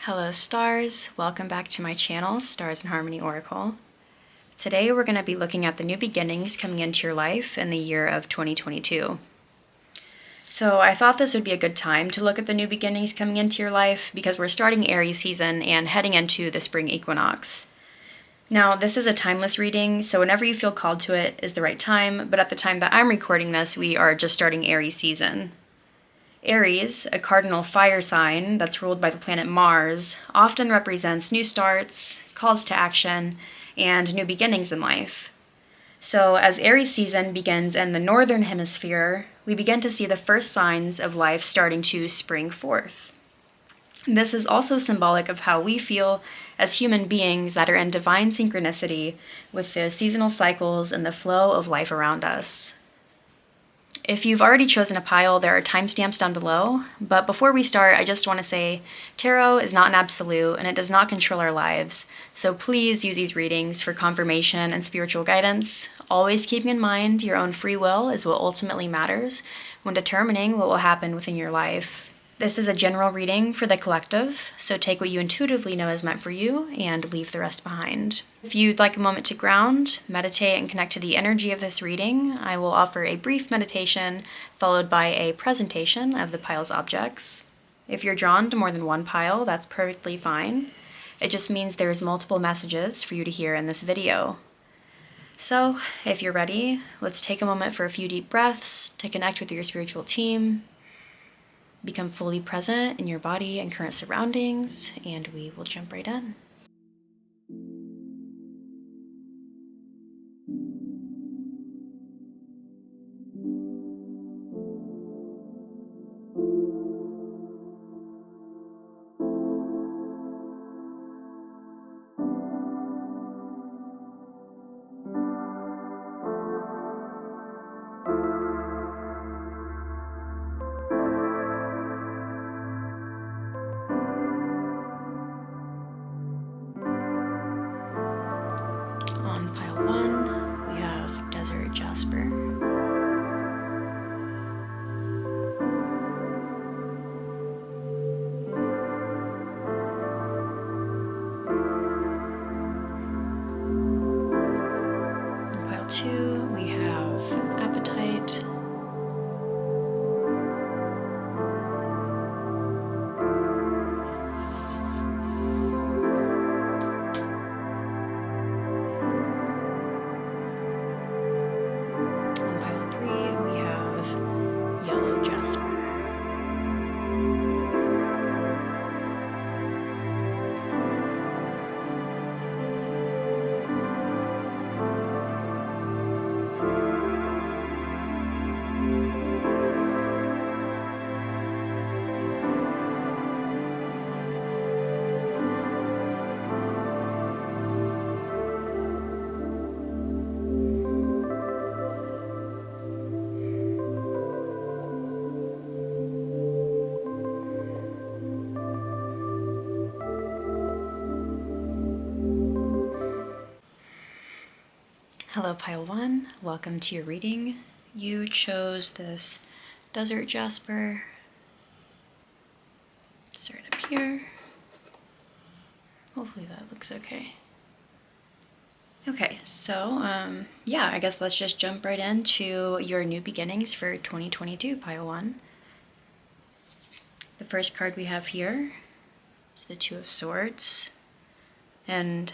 Hello stars, welcome back to my channel, Stars in Harmony Oracle. Today we're going to be looking at the new beginnings coming into your life in the year of 2022. So I thought this would be a good time to look at the new beginnings coming into your life because we're starting Aries season and heading into the Spring Equinox. Now this is a timeless reading, so whenever you feel called to it is the right time, but at the time that I'm recording this, we are just starting Aries season. Aries, a cardinal fire sign that's ruled by the planet Mars, often represents new starts, calls to action, and new beginnings in life. So as Aries season begins in the northern hemisphere, we begin to see the first signs of life starting to spring forth. This is also symbolic of how we feel as human beings that are in divine synchronicity with the seasonal cycles and the flow of life around us. If you've already chosen a pile, there are timestamps down below, but before we start, I just want to say tarot is not an absolute and it does not control our lives, so please use these readings for confirmation and spiritual guidance, always keeping in mind your own free will is what ultimately matters when determining what will happen within your life. This is a general reading for the collective, so take what you intuitively know is meant for you and leave the rest behind. If you'd like a moment to ground, meditate, and connect to the energy of this reading, I will offer a brief meditation followed by a presentation of the pile's objects. If you're drawn to more than one pile, that's perfectly fine. It just means there's multiple messages for you to hear in this video. So, if you're ready, let's take a moment for a few deep breaths to connect with your spiritual team. Become fully present in your body and current surroundings, and we will jump right in. On pile 1, we have Desert Jasper. On pile 2, we have Appetite. Hello pile 1, welcome to your reading. You chose this Desert Jasper. Start up here. Hopefully that looks okay. Okay, so yeah, I guess let's just jump right into your new beginnings for 2022, pile 1. The first card we have here is the Two of Swords. And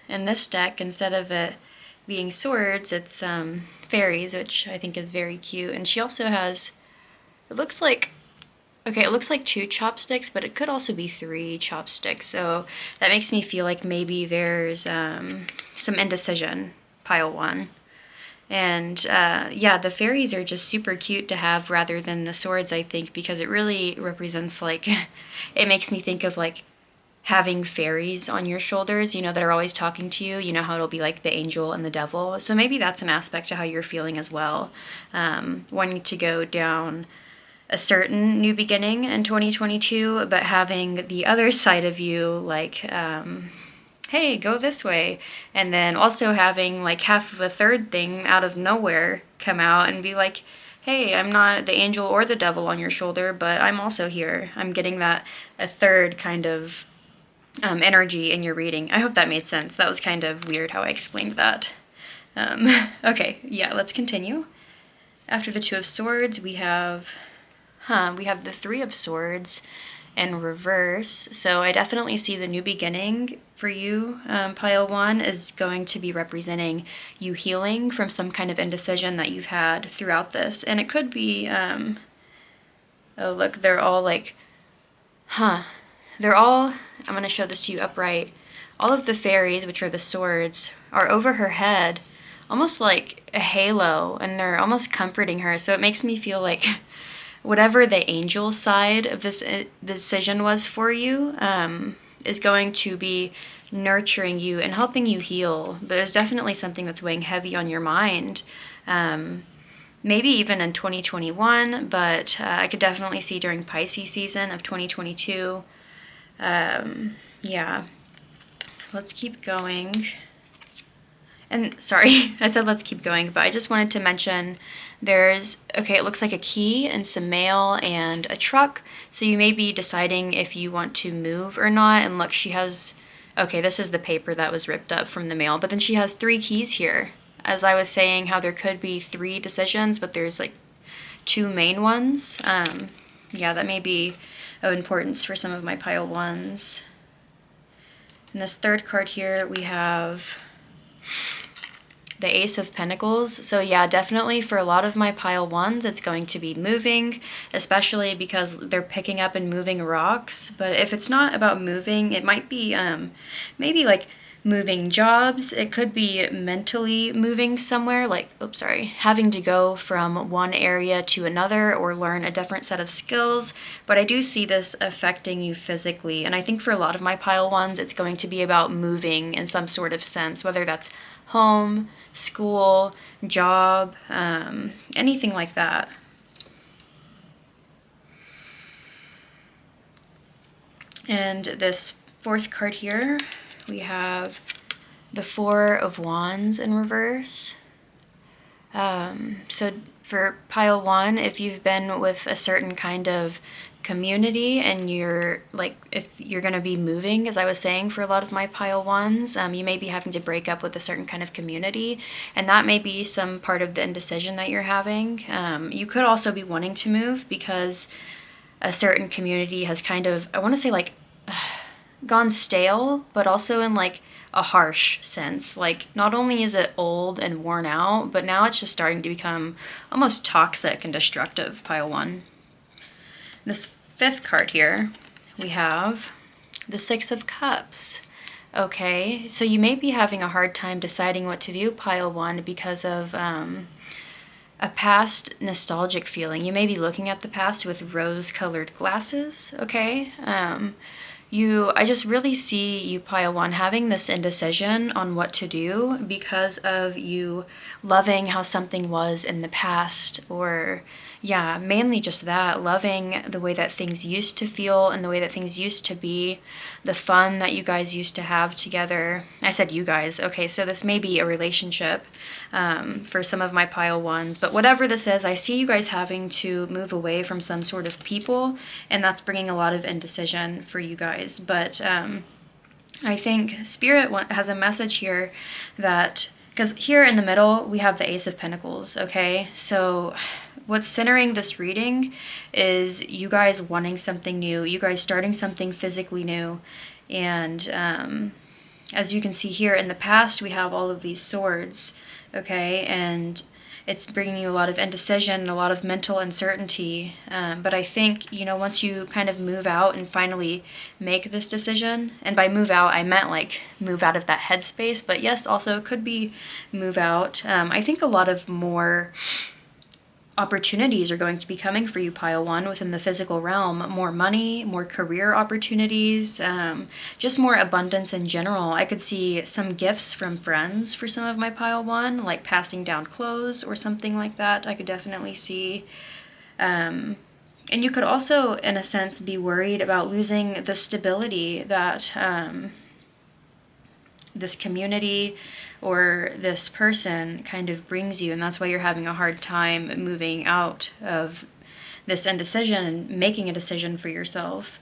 in this deck, instead of it being swords, it's fairies, which I think is very cute. And she also has, it looks like 2 chopsticks, but it could also be 3 chopsticks. So that makes me feel like maybe there's some indecision, pile 1. And yeah, the fairies are just super cute to have rather than the swords, I think, because it really represents, like, it makes me think of like having fairies on your shoulders, you know, that are always talking to you. You know how it'll be like the angel and the devil. So maybe that's an aspect to how you're feeling as well. Wanting to go down a certain new beginning in 2022, but having the other side of you like hey, go this way. And then also having like half of a third thing out of nowhere come out and be like, hey, I'm not the angel or the devil on your shoulder, but I'm also here. I'm getting that a third kind of energy in your reading. I hope that made sense. That was kind of weird how I explained that. Okay, yeah, let's continue. After the Two of Swords, we have the Three of Swords in reverse. So I definitely see the new beginning for you, pile 1, is going to be representing you healing from some kind of indecision that you've had throughout this. And it could be, oh look, they're all like, they're all, I'm going to show this to you upright. All of the fairies, which are the swords, are over her head, almost like a halo, and they're almost comforting her. So it makes me feel like whatever the angel side of this decision was for you is going to be nurturing you and helping you heal. But there's definitely something that's weighing heavy on your mind. Maybe even in 2021, but I could definitely see during Pisces season of 2022. Yeah. Let's keep going. And sorry, I said let's keep going, but I just wanted to mention it looks like a key and some mail and a truck. So you may be deciding if you want to move or not. And look, she has, okay, this is the paper that was ripped up from the mail, but then she has 3 keys here. As I was saying, how there could be 3 decisions, but there's like 2 main ones. Yeah, that may be of importance for some of my pile 1s. In this third card here, we have the Ace of Pentacles. So yeah, definitely for a lot of my pile 1s, it's going to be moving, especially because they're picking up and moving rocks. But if it's not about moving, it might be maybe like moving jobs. It could be mentally moving somewhere, like, having to go from one area to another or learn a different set of skills. But I do see this affecting you physically. And I think for a lot of my pile 1s, it's going to be about moving in some sort of sense, whether that's home, school, job, anything like that. And this fourth card here, we have the Four of Wands in reverse. So for pile 1, if you've been with a certain kind of community and you're like, if you're going to be moving, as I was saying, for a lot of my pile 1s, you may be having to break up with a certain kind of community, and that may be some part of the indecision that you're having. You could also be wanting to move because a certain community has kind of, I want to say like, gone stale, but also in like a harsh sense. Like, not only is it old and worn out, but now it's just starting to become almost toxic and destructive, pile 1. This fifth card here, we have the Six of Cups. Okay, so you may be having a hard time deciding what to do, pile 1, because of a past nostalgic feeling. You may be looking at the past with rose-colored glasses, okay? I just really see you, pile 1, having this indecision on what to do because of you loving how something was in the past, or yeah, mainly just that, loving the way that things used to feel and the way that things used to be, the fun that you guys used to have together. I said you guys, okay, so this may be a relationship for some of my pile 1s, but whatever this is, I see you guys having to move away from some sort of people, and that's bringing a lot of indecision for you guys. But I think Spirit has a message here that, because here in the middle, we have the Ace of Pentacles, okay? So what's centering this reading is you guys wanting something new, you guys starting something physically new. And as you can see here, in the past, we have all of these swords, okay? And it's bringing you a lot of indecision and a lot of mental uncertainty. But I think, once you kind of move out and finally make this decision, and by move out, I meant like move out of that headspace, but yes, also it could be move out. I think a lot of more opportunities are going to be coming for you, pile 1, within the physical realm. More money, more career opportunities, just more abundance in general. I could see some gifts from friends for some of my pile 1, like passing down clothes or something like that. I could definitely see. And you could also, in a sense, be worried about losing the stability that this community or this person kind of brings you, and that's why you're having a hard time moving out of this indecision and making a decision for yourself.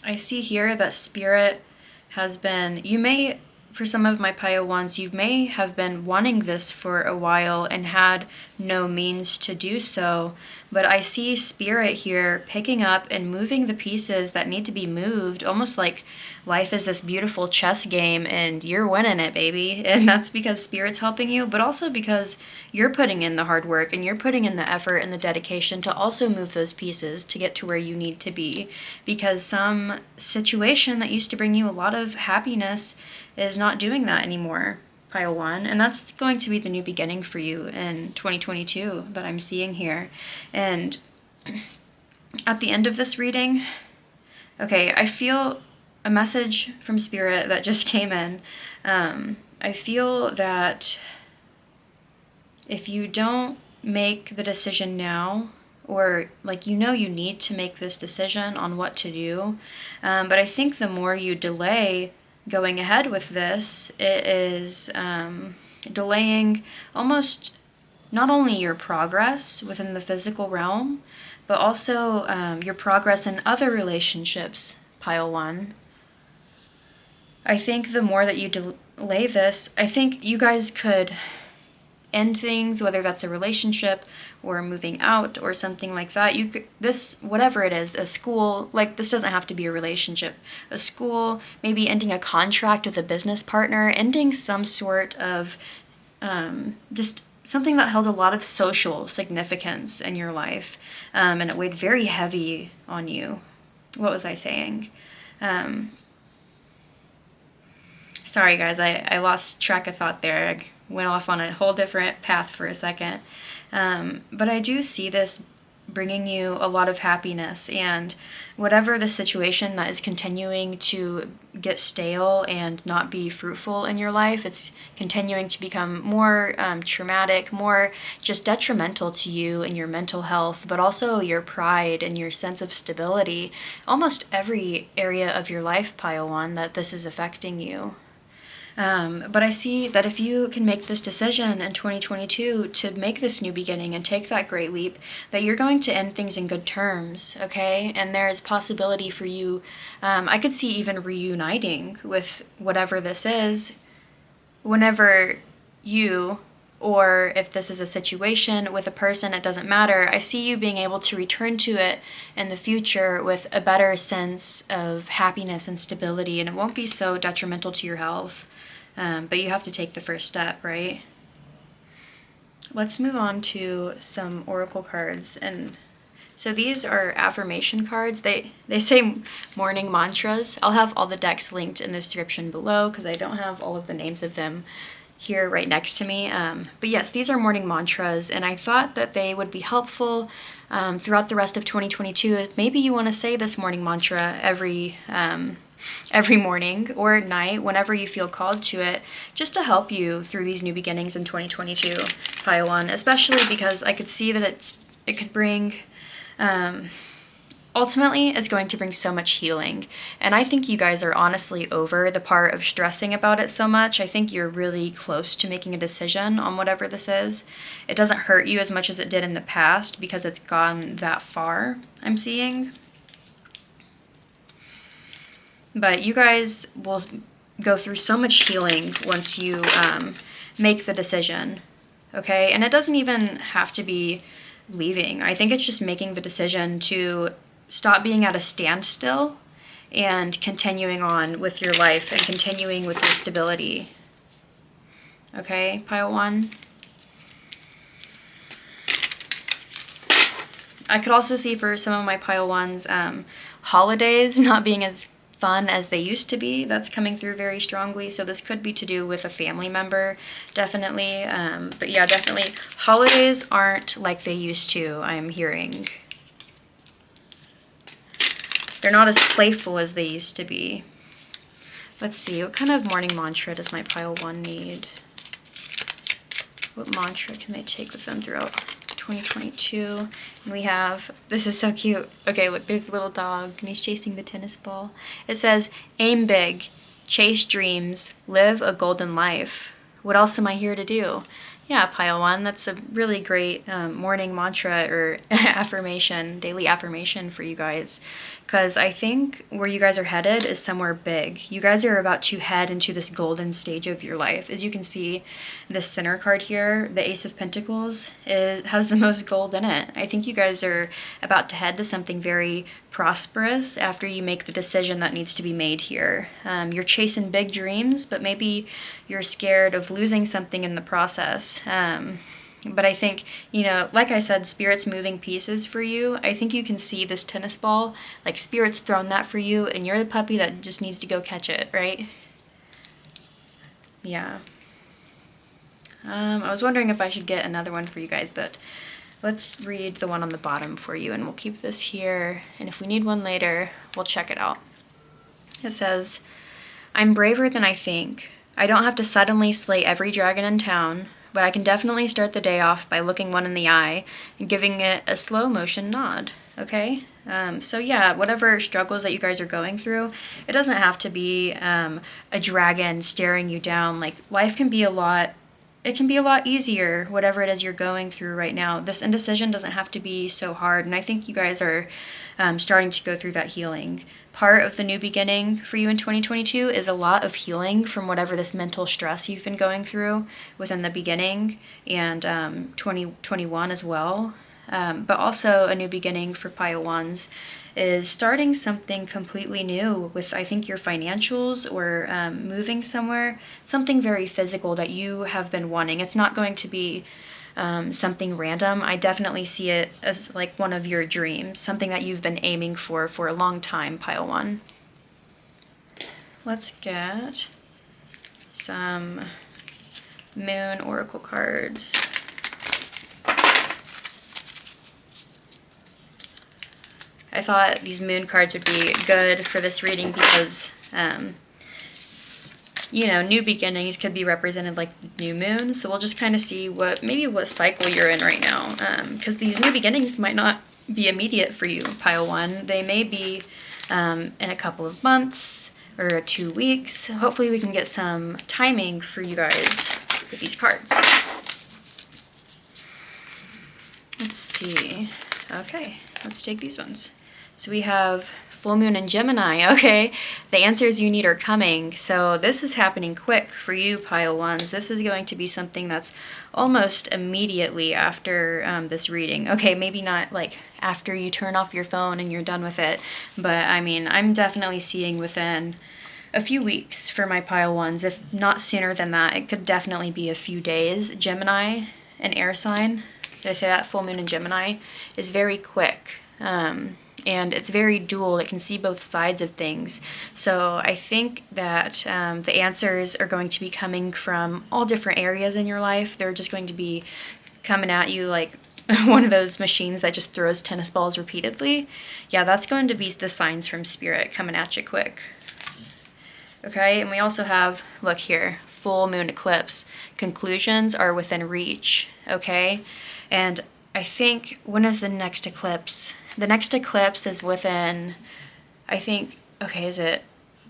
I see here that Spirit has been, you may, for some of my Pio ones, you may have been wanting this for a while and had no means to do so, but I see Spirit here picking up and moving the pieces that need to be moved, almost like life is this beautiful chess game and you're winning it, baby. And that's because Spirit's helping you, but also because you're putting in the hard work and you're putting in the effort and the dedication to also move those pieces to get to where you need to be. Because some situation that used to bring you a lot of happiness is not doing that anymore, Pile 1. And that's going to be the new beginning for you in 2022 that I'm seeing here. And at the end of this reading, okay, I feel a message from Spirit that just came in. I feel that if you don't make the decision now, or like you need to make this decision on what to do, but I think the more you delay going ahead with this, it is delaying almost not only your progress within the physical realm, but also your progress in other relationships, Pile 1. I think the more that you delay this, I think you guys could end things, whether that's a relationship or moving out or something like that. You could, this, whatever it is, a school, like this doesn't have to be a relationship, a school, maybe ending a contract with a business partner, ending some sort of just something that held a lot of social significance in your life, and it weighed very heavy on you. What was I saying? Sorry guys, I lost track of thought there. I went off on a whole different path for a second. But I do see this bringing you a lot of happiness, and whatever the situation that is continuing to get stale and not be fruitful in your life, it's continuing to become more traumatic, more just detrimental to you and your mental health, but also your pride and your sense of stability. Almost every area of your life, Pile 1, that this is affecting you. But I see that if you can make this decision in 2022 to make this new beginning and take that great leap, that you're going to end things in good terms, okay? And there is possibility for you, I could see even reuniting with whatever this is, whenever you, or if this is a situation with a person, it doesn't matter. I see you being able to return to it in the future with a better sense of happiness and stability, and it won't be so detrimental to your health. But you have to take the first step, right? Let's move on to some oracle cards. And so these are affirmation cards. They say morning mantras. I'll have all the decks linked in the description below because I don't have all of the names of them here right next to me. But yes, these are morning mantras, and I thought that they would be helpful throughout the rest of 2022. Maybe you want to say this morning mantra every morning or at night, whenever you feel called to it, just to help you through these new beginnings in 2022, Pile 1, especially because I could see that it could bring, ultimately, it's going to bring so much healing. And I think you guys are honestly over the part of stressing about it so much. I think you're really close to making a decision on whatever this is. It doesn't hurt you as much as it did in the past because it's gone that far, I'm seeing. But you guys will go through so much healing once you make the decision, okay? And it doesn't even have to be leaving. I think it's just making the decision to stop being at a standstill and continuing on with your life and continuing with your stability. Okay, Pile 1? I could also see for some of my Pile 1s, holidays not being as fun as they used to be. That's coming through very strongly. So this could be to do with a family member, definitely. But yeah, definitely holidays aren't like they used to, I'm hearing. They're not as playful as they used to be. Let's see, what kind of morning mantra does my Pile 1 need? What mantra can they take with them throughout 2022? And we have, this is so cute. Okay, look, there's a little dog and he's chasing the tennis ball. It says, aim big, chase dreams, live a golden life. What else am I here to do? Yeah, pile one. That's a really great morning mantra or affirmation, daily affirmation for you guys. Because I think where you guys are headed is somewhere big. You guys are about to head into this golden stage of your life. As you can see, this center card here, the Ace of Pentacles, has the most gold in it. I think you guys are about to head to something very prosperous after you make the decision that needs to be made here. You're chasing big dreams, but maybe you're scared of losing something in the process. But I think, like I said, Spirit's moving pieces for you. I think you can see this tennis ball, like Spirit's thrown that for you, and you're the puppy that just needs to go catch it, right? Yeah. I was wondering if I should get another one for you guys, but let's read the one on the bottom for you, and we'll keep this here, and if we need one later, we'll check it out. It says, I'm braver than I think. I don't have to suddenly slay every dragon in town, but I can definitely start the day off by looking one in the eye and giving it a slow motion nod, okay? So yeah, whatever struggles that you guys are going through, it doesn't have to be a dragon staring you down. Like, life can be a lot easier, whatever it is you're going through right now. This indecision doesn't have to be so hard, and I think you guys are starting to go through that healing. Part of the new beginning for you in 2022 is a lot of healing from whatever this mental stress you've been going through within the beginning, and 2021 as well. But also a new beginning for Pile 1s is starting something completely new with, I think, your financials or moving somewhere, something very physical that you have been wanting. It's not going to be something random. I definitely see it as like one of your dreams, something that you've been aiming for a long time, Pile 1. Let's get some Moon Oracle cards. I thought these moon cards would be good for this reading because, new beginnings could be represented like new moon. So we'll just kind of see what cycle you're in right now. Because these new beginnings might not be immediate for you, Pile 1. They may be in a couple of months or 2 weeks. Hopefully we can get some timing for you guys with these cards. Let's see. Okay, let's take these ones. So we have full moon in Gemini. Okay, the answers you need are coming. So this is happening quick for you, Pile 1s. This is going to be something that's almost immediately after this reading. Okay, maybe not like after you turn off your phone and you're done with it. But I mean, I'm definitely seeing within a few weeks for my Pile 1s. If not sooner than that, it could definitely be a few days. Gemini, an air sign, did I say that? Full moon in Gemini is very quick. And it's very dual. It can see both sides of things. So I think that the answers are going to be coming from all different areas in your life. They're just going to be coming at you like one of those machines that just throws tennis balls repeatedly. Yeah, that's going to be the signs from Spirit coming at you quick. Okay, and we also have, look here, full moon eclipse. Conclusions are within reach, okay? And I think, when is the next eclipse? The next eclipse is within, I think, okay, is it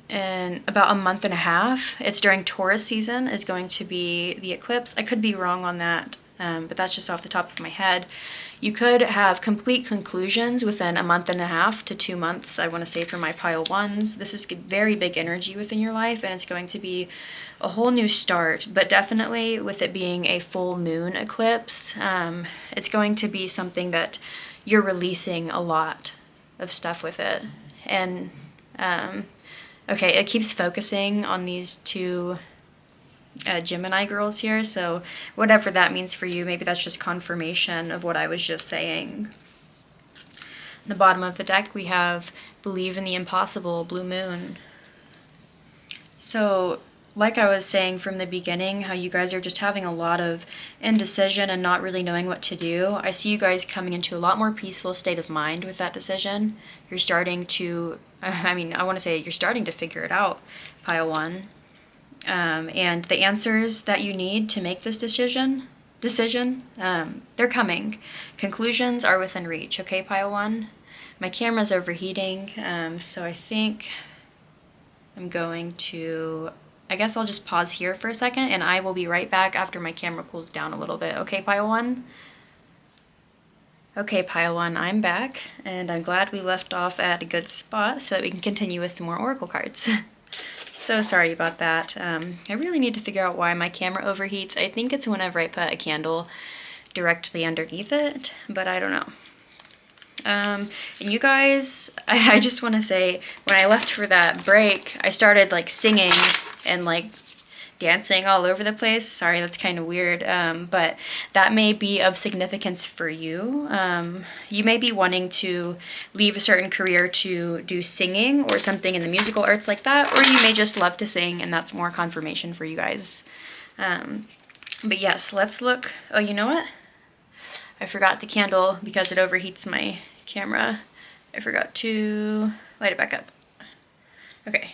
in about a month and a half? It's during Taurus season is going to be the eclipse. I could be wrong on that, but that's just off the top of my head. You could have complete conclusions within a month and a half to 2 months, I want to say, for my Pile 1s. This is very big energy within your life, and it's going to be a whole new start, but definitely with it being a full moon eclipse, it's going to be something that you're releasing a lot of stuff with it. And, okay, it keeps focusing on these two Gemini girls here, so whatever that means for you, maybe that's just confirmation of what I was just saying. The bottom of the deck, we have Believe in the Impossible, Blue Moon. So, like I was saying from the beginning, how you guys are just having a lot of indecision and not really knowing what to do. I see you guys coming into a lot more peaceful state of mind with that decision. You're starting to, I want to say you're starting to figure it out, Pile 1. And the answers that you need to make this decision, they're coming. Conclusions are within reach, okay, Pile 1? My camera's overheating, so I think I'm going to I guess I'll just pause here for a second and I will be right back after my camera cools down a little bit. Okay, pile one? Okay, pile one, I'm back, and I'm glad we left off at a good spot so that we can continue with some more oracle cards. So sorry about that. I really need to figure out why my camera overheats. I think it's whenever I put a candle directly underneath it, but I don't know. And you guys, I just want to say, when I left for that break, I started like singing and like dancing all over the place. Sorry, that's kind of weird, but that may be of significance for you. You may be wanting to leave a certain career to do singing or something in the musical arts like that, or you may just love to sing and that's more confirmation for you guys. But yes, let's look. Oh, you know what? I forgot the candle because it overheats my camera. I forgot to light it back up. Okay.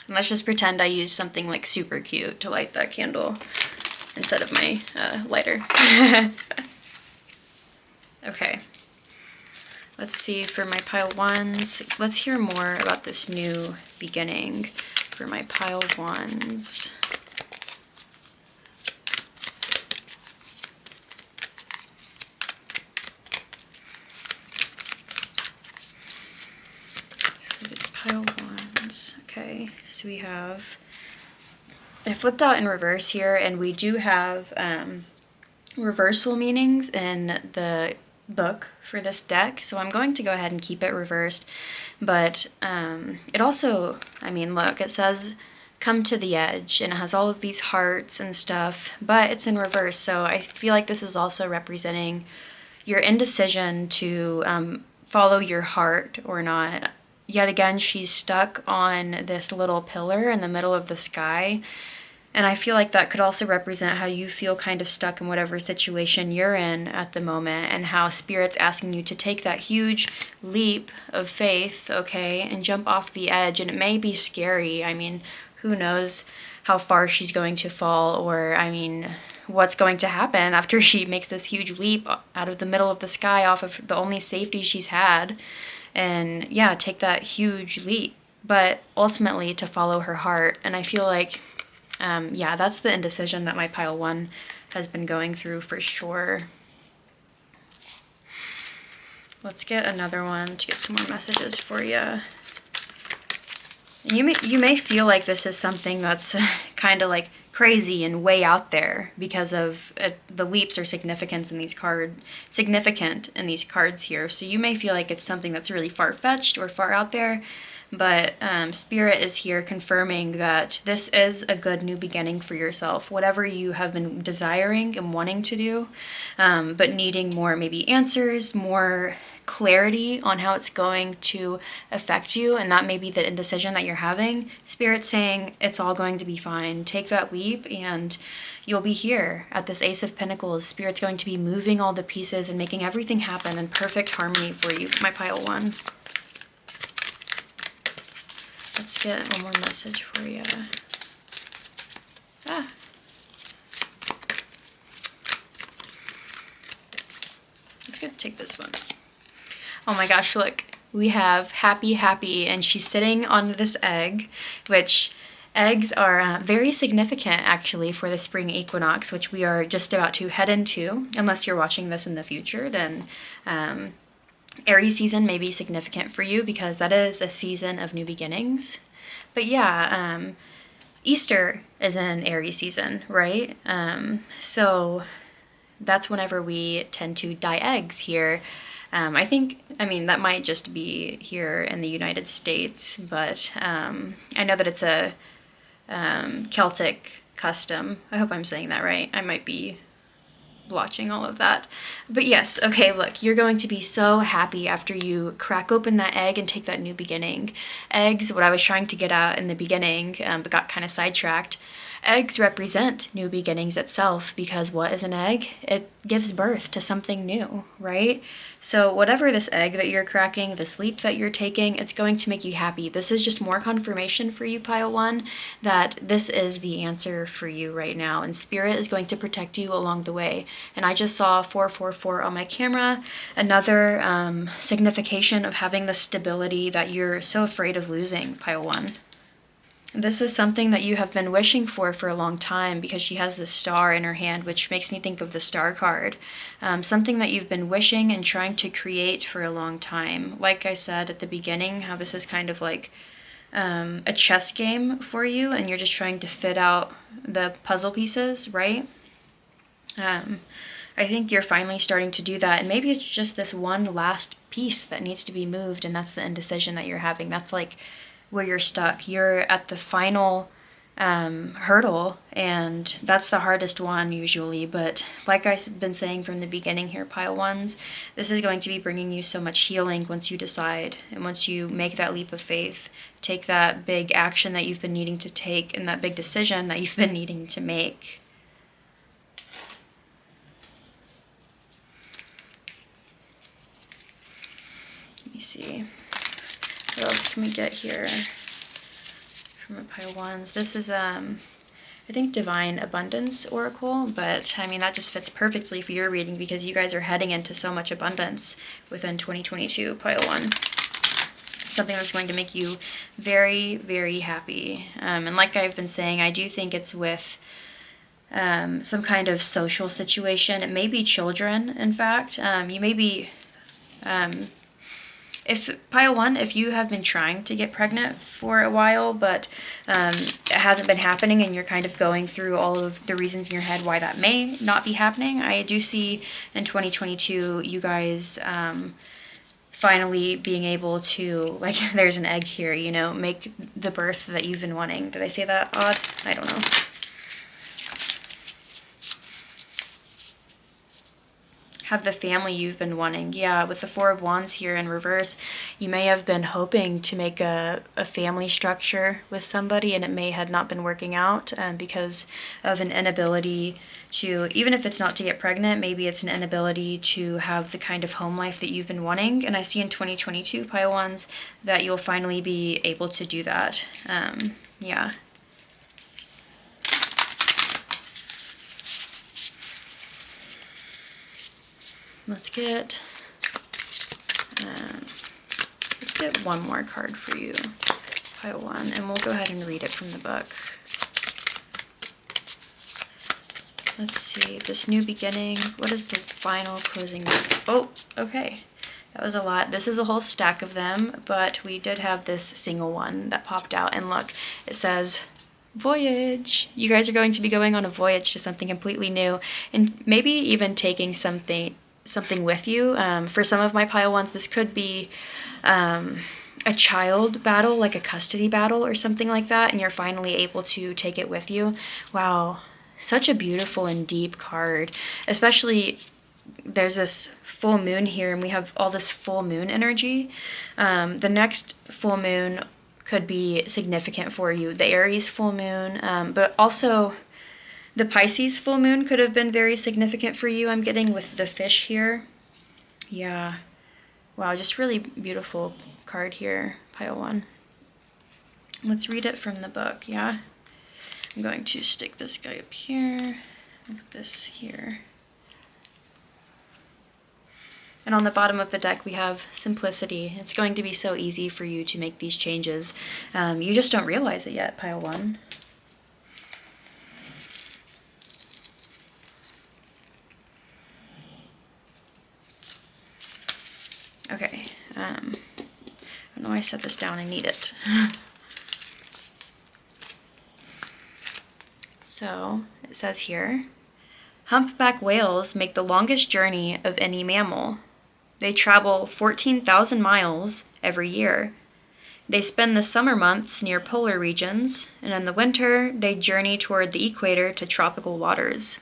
And let's just pretend I used something like super cute to light that candle instead of my lighter. Okay. Let's see for my pile ones. Let's hear more about this new beginning for my pile ones. Pile ones. Okay, so we have, I flipped out in reverse here, and we do have reversal meanings in the book for this deck, so I'm going to go ahead and keep it reversed. But it also, I mean, look, it says come to the edge, and it has all of these hearts and stuff, but it's in reverse, so I feel like this is also representing your indecision to follow your heart or not. Yet again, she's stuck on this little pillar in the middle of the sky. And I feel like that could also represent how you feel kind of stuck in whatever situation you're in at the moment, and how Spirit's asking you to take that huge leap of faith, okay, and jump off the edge. And it may be scary. I mean, who knows how far she's going to fall, or, I mean, what's going to happen after she makes this huge leap out of the middle of the sky off of the only safety she's had. And yeah, take that huge leap, but ultimately to follow her heart. And I feel like, yeah, that's the indecision that my pile one has been going through for sure. Let's get another one to get some more messages for you. You may feel like this is something that's kind of like crazy and way out there because of the leaps or significant in these cards here. So you may feel like it's something that's really far-fetched or far out there, but Spirit is here confirming that this is a good new beginning for yourself, whatever you have been desiring and wanting to do, but needing more maybe answers, more clarity on how it's going to affect you, and that may be the indecision that you're having. Spirit's saying it's all going to be fine. Take that leap and you'll be here at this Ace of Pentacles. Spirit's going to be moving all the pieces and making everything happen in perfect harmony for you, my pile one. Let's get one more message for you. Let's go take this one. Oh my gosh, look, we have happy, happy, and she's sitting on this egg, which eggs are very significant actually for the spring equinox, which we are just about to head into. Unless you're watching this in the future, then Aries season may be significant for you because that is a season of new beginnings. But yeah, Easter is an Aries season, right? So that's whenever we tend to dye eggs here. I mean, that might just be here in the United States, but I know that it's a Celtic custom. I hope I'm saying that right. I might be blotching all of that. But yes, okay, look, you're going to be so happy after you crack open that egg and take that new beginning. Eggs, what I was trying to get at in the beginning, but got kind of sidetracked. Eggs represent new beginnings itself, because what is an egg? It gives birth to something new, right? So whatever this egg that you're cracking, this leap that you're taking, it's going to make you happy. This is just more confirmation for you, pile one, that this is the answer for you right now, and Spirit is going to protect you along the way. And I just saw 444 on my camera, another signification of having the stability that you're so afraid of losing, pile one. This is something that you have been wishing for a long time, because she has the star in her hand, which makes me think of the star card. Something that you've been wishing and trying to create for a long time. Like I said at the beginning, how this is kind of like a chess game for you, and you're just trying to fit out the puzzle pieces, right? I think you're finally starting to do that, and maybe it's just this one last piece that needs to be moved, and that's the indecision that you're having. That's like where you're stuck. You're at the final hurdle, and that's the hardest one usually. But like I've been saying from the beginning here, pile ones, this is going to be bringing you so much healing once you decide, and once you make that leap of faith, take that big action that you've been needing to take, and that big decision that you've been needing to make. Let me see. What else can we get here from a pile ones? This is, I think, Divine Abundance Oracle, but I mean, that just fits perfectly for your reading, because you guys are heading into so much abundance within 2022, pile one. Something that's going to make you very, very happy. And like I've been saying, I do think it's with some kind of social situation. It may be children, in fact. You may be... If pile one, if you have been trying to get pregnant for a while, but it hasn't been happening, and you're kind of going through all of the reasons in your head why that may not be happening, I do see in 2022 you guys finally being able to, like, there's an egg here, you know, make the birth that you've been wanting. Did I say that odd? I don't know. Have the family you've been wanting. Yeah, with the Four of Wands here in reverse, you may have been hoping to make a family structure with somebody, and it may have not been working out because of an inability to, even if it's not to get pregnant, maybe it's an inability to have the kind of home life that you've been wanting. And I see in 2022, pile ones, that you'll finally be able to do that. Yeah. Let's get one more card for you, pile one, and we'll go ahead and read it from the book. Let's see, this new beginning, what is the final closing? Oh, okay, that was a lot. This is a whole stack of them, but we did have this single one that popped out, and look, it says voyage. You guys are going to be going on a voyage to something completely new, and maybe even taking something with you. For some of my pile ones, this could be a child battle, like a custody battle or something like that, and you're finally able to take it with you. Wow, such a beautiful and deep card. Especially, there's this full moon here, and we have all this full moon energy. The next full moon could be significant for you. The Aries full moon, but also the Pisces full moon could have been very significant for you, I'm getting, with the fish here. Yeah. Wow, just really beautiful card here, pile one. Let's read it from the book, yeah? I'm going to stick this guy up here, and this here. And on the bottom of the deck, we have simplicity. It's going to be so easy for you to make these changes. You just don't realize it yet, pile one. Okay, I don't know why I set this down, I need it. So, it says here, humpback whales make the longest journey of any mammal. They travel 14,000 miles every year. They spend the summer months near polar regions, and in the winter, they journey toward the equator to tropical waters.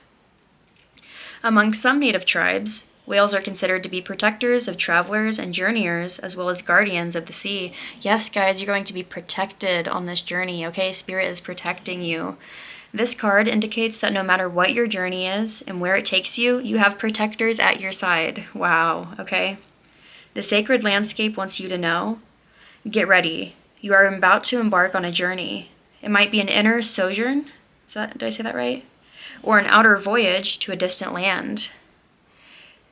Among some native tribes, whales are considered to be protectors of travelers and journeyers, as well as guardians of the sea. Yes, guys, you're going to be protected on this journey, okay? Spirit is protecting you. This card indicates that no matter what your journey is and where it takes you, you have protectors at your side. Wow, okay? The sacred landscape wants you to know. Get ready. You are about to embark on a journey. It might be an inner sojourn. Did I say that right? Or an outer voyage to a distant land.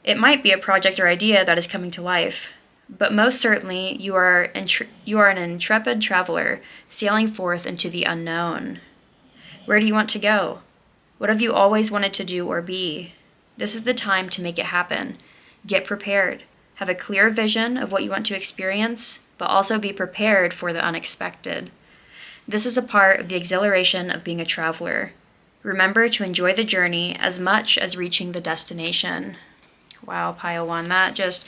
It might be a project or idea that is coming to life. But most certainly, you are an intrepid traveler sailing forth into the unknown. Where do you want to go? What have you always wanted to do or be? This is the time to make it happen. Get prepared. Have a clear vision of what you want to experience, but also be prepared for the unexpected. This is a part of the exhilaration of being a traveler. Remember to enjoy the journey as much as reaching the destination. Wow, pile one, that just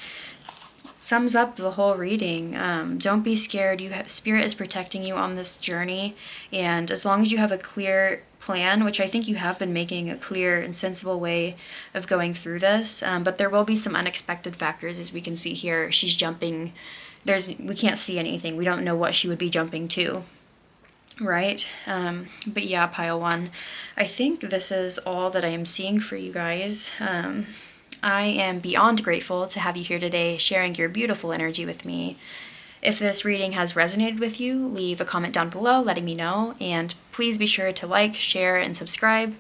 sums up the whole reading. Don't be scared. Spirit is protecting you on this journey, and as long as you have a clear plan, which I think you have been making a clear and sensible way of going through this, but there will be some unexpected factors, as we can see here. She's jumping. We can't see anything. We don't know what she would be jumping to. Right? But yeah, pile one. I think this is all that I am seeing for you guys. I am beyond grateful to have you here today sharing your beautiful energy with me. If this reading has resonated with you, leave a comment down below letting me know, and please be sure to like, share, and subscribe,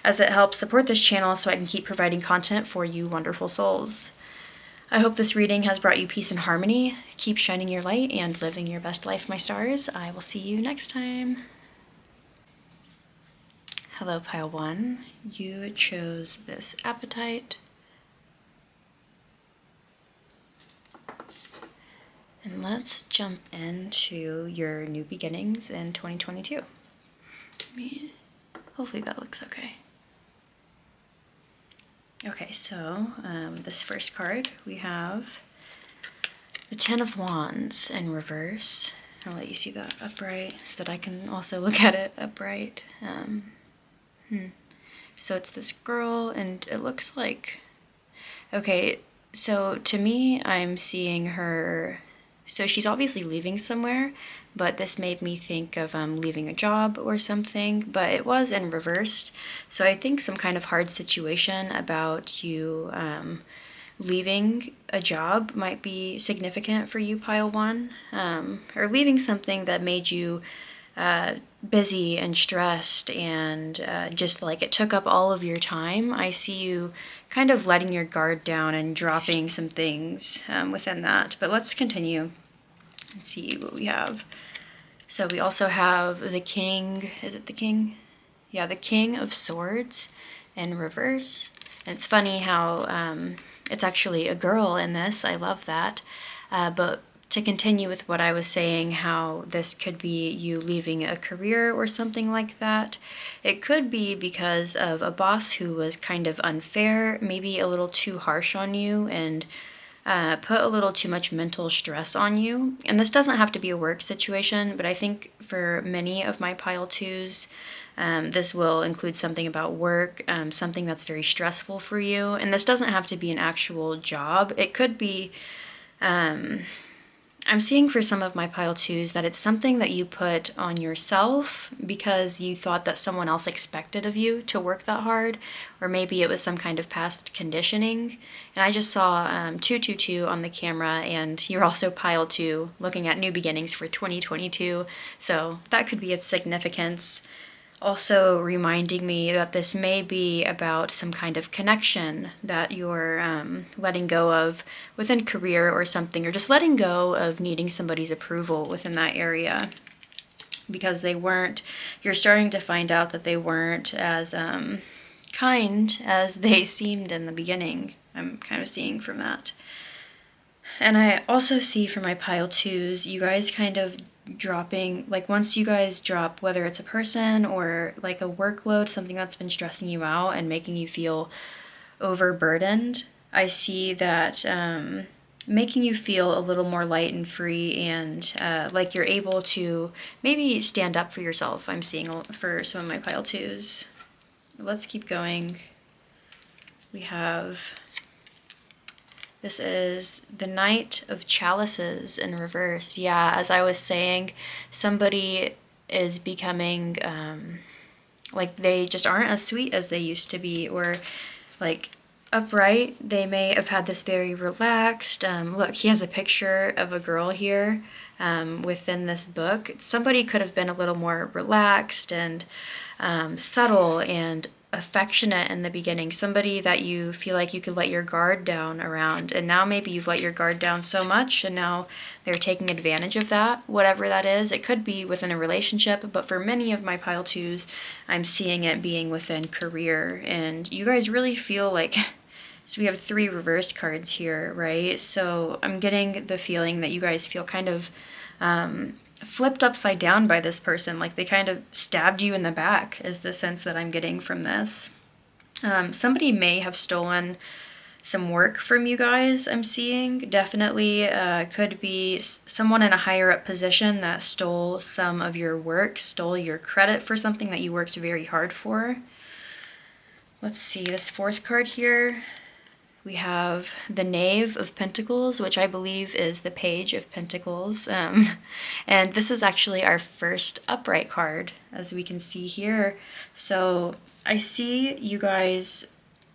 as it helps support this channel so I can keep providing content for you wonderful souls. I hope this reading has brought you peace and harmony. Keep shining your light and living your best life, my stars. I will see you next time. Hello, pile one. You chose this appetite. And let's jump into your new beginnings in 2022. Hopefully that looks okay. Okay, so this first card, we have the Ten of Wands in reverse. I'll let you see that upright so that I can also look at it upright. So it's this girl, and it looks like... Okay, so to me, I'm seeing her... So she's obviously leaving somewhere, but this made me think of leaving a job or something, but it was in reversed. So I think some kind of hard situation about you leaving a job might be significant for you, pile one, or leaving something that made you busy and stressed and just like it took up all of your time. I see you kind of letting your guard down and dropping some things within that. But let's continue and see what we have. So we also have the King. Is it the King? Yeah, the King of Swords in reverse. And it's funny how it's actually a girl in this. I love that. But to continue with what I was saying, how this could be you leaving a career or something like that. It could be because of a boss who was kind of unfair, maybe a little too harsh on you, and put a little too much mental stress on you. And this doesn't have to be a work situation, but I think for many of my pile twos, this will include something about work, something that's very stressful for you. And this doesn't have to be an actual job. It could be... I'm seeing for some of my pile twos that it's something that you put on yourself because you thought that someone else expected of you to work that hard, or maybe it was some kind of past conditioning. And I just saw 222 on the camera, and you're also pile two looking at new beginnings for 2022, so that could be of significance. Also reminding me that this may be about some kind of connection that you're letting go of within career or something, or just letting go of needing somebody's approval within that area because you're starting to find out that they weren't as kind as they seemed in the beginning. I'm kind of seeing from that. And I also see for my pile twos, you guys kind of dropping, like once you guys drop, whether it's a person or like a workload, something that's been stressing you out and making you feel overburdened, I see that making you feel a little more light and free and like you're able to maybe stand up for yourself. I'm seeing for some of my pile twos. Let's keep going. We have... This is the Knight of Chalices in reverse. Yeah, as I was saying, somebody is becoming, like they just aren't as sweet as they used to be, or like upright. They may have had this very relaxed, look, he has a picture of a girl here within this book. Somebody could have been a little more relaxed and subtle and affectionate in the beginning, somebody that you feel like you could let your guard down around, and now maybe you've let your guard down so much and now they're taking advantage of that, whatever that is. It could be within a relationship, but for many of my pile twos, I'm seeing it being within career, and you guys really feel like so we have 3 reverse cards here, right? So I'm getting the feeling that you guys feel kind of flipped upside down by this person, like they kind of stabbed you in the back, is the sense that I'm getting from this. Somebody may have stolen some work from you guys, I'm seeing. Definitely could be someone in a higher up position that stole some of your work, stole your credit for something that you worked very hard for. Let's see, this 4th card here. We have the Knave of Pentacles, which I believe is the Page of Pentacles. And this is actually our first upright card, as we can see here. So I see you guys,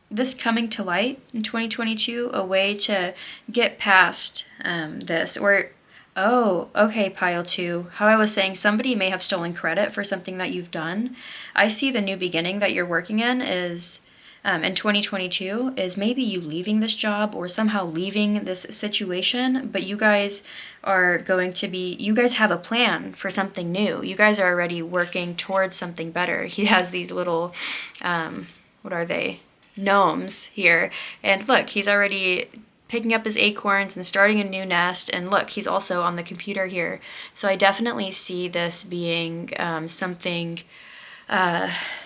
this coming to light in 2022, a way to get past this. Or, oh, okay, pile 2. How I was saying, somebody may have stolen credit for something that you've done. I see the new beginning that you're working in is... in 2022 is maybe you leaving this job or somehow leaving this situation, but you guys are going to be, you guys have a plan for something new. You guys are already working towards something better. He has these little, what are they? Gnomes here. And look, he's already picking up his acorns and starting a new nest. And look, he's also on the computer here. So I definitely see this being something...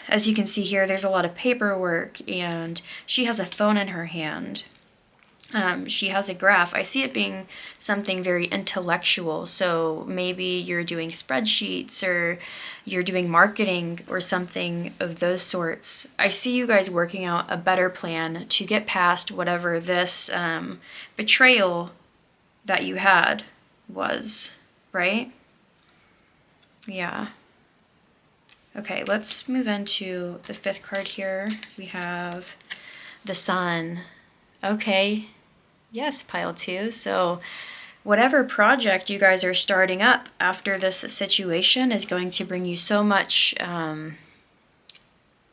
as you can see here, there's a lot of paperwork, and she has a phone in her hand. She has a graph. I see it being something very intellectual. So maybe you're doing spreadsheets or you're doing marketing or something of those sorts. I see you guys working out a better plan to get past whatever this betrayal that you had was, right? Yeah. Okay, let's move into the 5th card here. We have the Sun. Okay, yes, pile 2. So whatever project you guys are starting up after this situation is going to bring you so much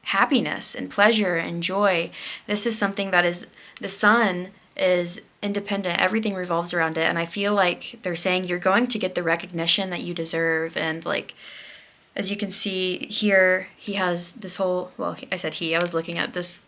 happiness and pleasure and joy. This is something that is, the Sun is independent. Everything revolves around it. And I feel like they're saying you're going to get the recognition that you deserve. And like, as you can see here, he has this whole, well, I said he, I was looking at this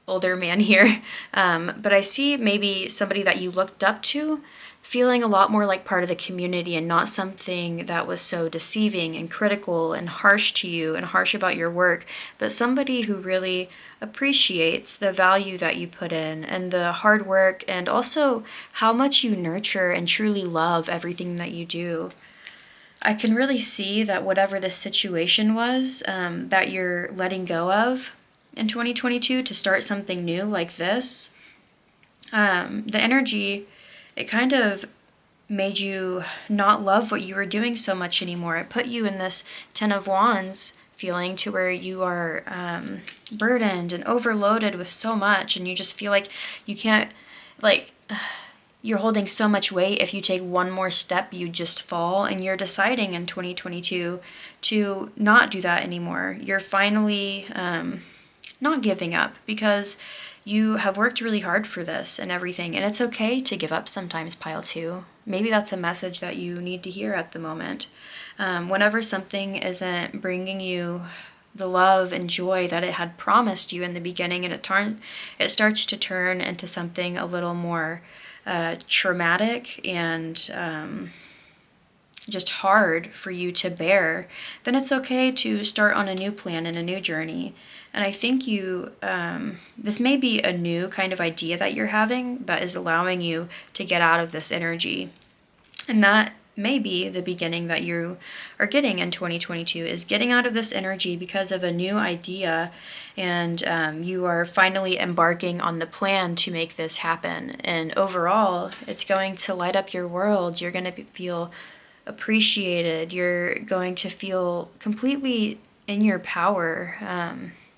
older man here. But I see maybe somebody that you looked up to feeling a lot more like part of the community and not something that was so deceiving and critical and harsh to you and harsh about your work, but somebody who really appreciates the value that you put in and the hard work and also how much you nurture and truly love everything that you do. I can really see that whatever this situation was that you're letting go of in 2022 to start something new like this, the energy, it kind of made you not love what you were doing so much anymore. It put you in this 10 of Wands feeling to where you are burdened and overloaded with so much, and you just feel like you can't, like... You're holding so much weight. If you take one more step, you just fall, and you're deciding in 2022 to not do that anymore. You're finally not giving up because you have worked really hard for this and everything, and it's okay to give up sometimes, pile 2. Maybe that's a message that you need to hear at the moment. Whenever something isn't bringing you the love and joy that it had promised you in the beginning, and it starts to turn into something a little more traumatic and just hard for you to bear, then it's okay to start on a new plan and a new journey. And I think you, this may be a new kind of idea that you're having that is allowing you to get out of this energy. And that may be the beginning that you are getting in 2022, is getting out of this energy because of a new idea, and you are finally embarking on the plan to make this happen. And overall, it's going to light up your world. You're going to feel appreciated. You're going to feel completely in your power.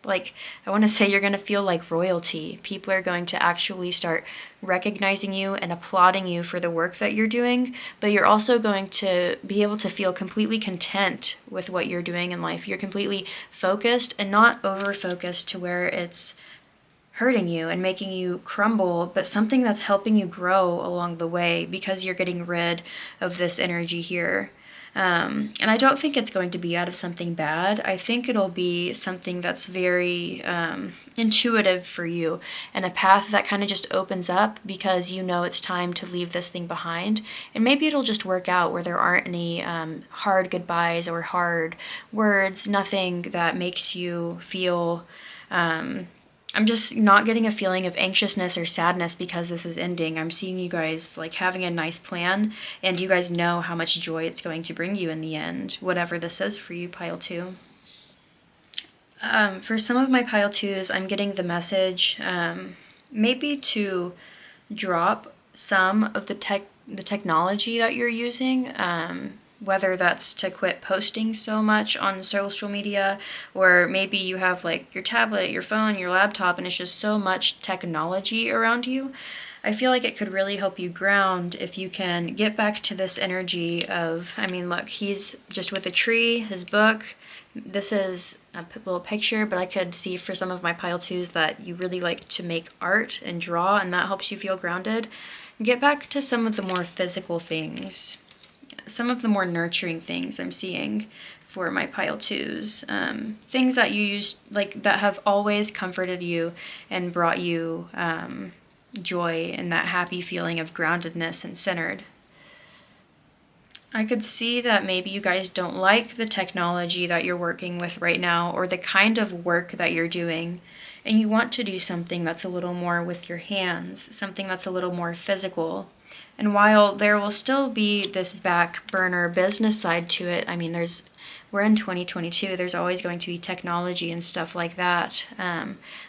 like, I want to say you're going to feel like royalty. People are going to actually start recognizing you and applauding you for the work that you're doing, but you're also going to be able to feel completely content with what you're doing in life. You're completely focused and not over-focused to where it's hurting you and making you crumble, but something that's helping you grow along the way because you're getting rid of this energy here. And I don't think it's going to be out of something bad. I think it'll be something that's very intuitive for you, and a path that kind of just opens up because you know it's time to leave this thing behind. And maybe it'll just work out where there aren't any hard goodbyes or hard words, nothing that makes you feel... I'm just not getting a feeling of anxiousness or sadness because this is ending. I'm seeing you guys like having a nice plan, and you guys know how much joy it's going to bring you in the end, whatever this is for you, pile 2. For some of my pile 2s, I'm getting the message maybe to drop some of the technology that you're using. Whether that's to quit posting so much on social media, or maybe you have like your tablet, your phone, your laptop, and it's just so much technology around you. I feel like it could really help you ground if you can get back to this energy of, I mean, look, he's just with a tree, his book. This is a little picture, but I could see for some of my pile 2s that you really like to make art and draw, and that helps you feel grounded. Get back to some of the more physical things. Some of the more nurturing things I'm seeing for my pile 2s. Things that you use, like that have always comforted you and brought you joy and that happy feeling of groundedness and centered. I could see that maybe you guys don't like the technology that you're working with right now, or the kind of work that you're doing, and you want to do something that's a little more with your hands, something that's a little more physical. And while there will still be this back burner business side to it, I mean, we're in 2022, there's always going to be technology and stuff like that.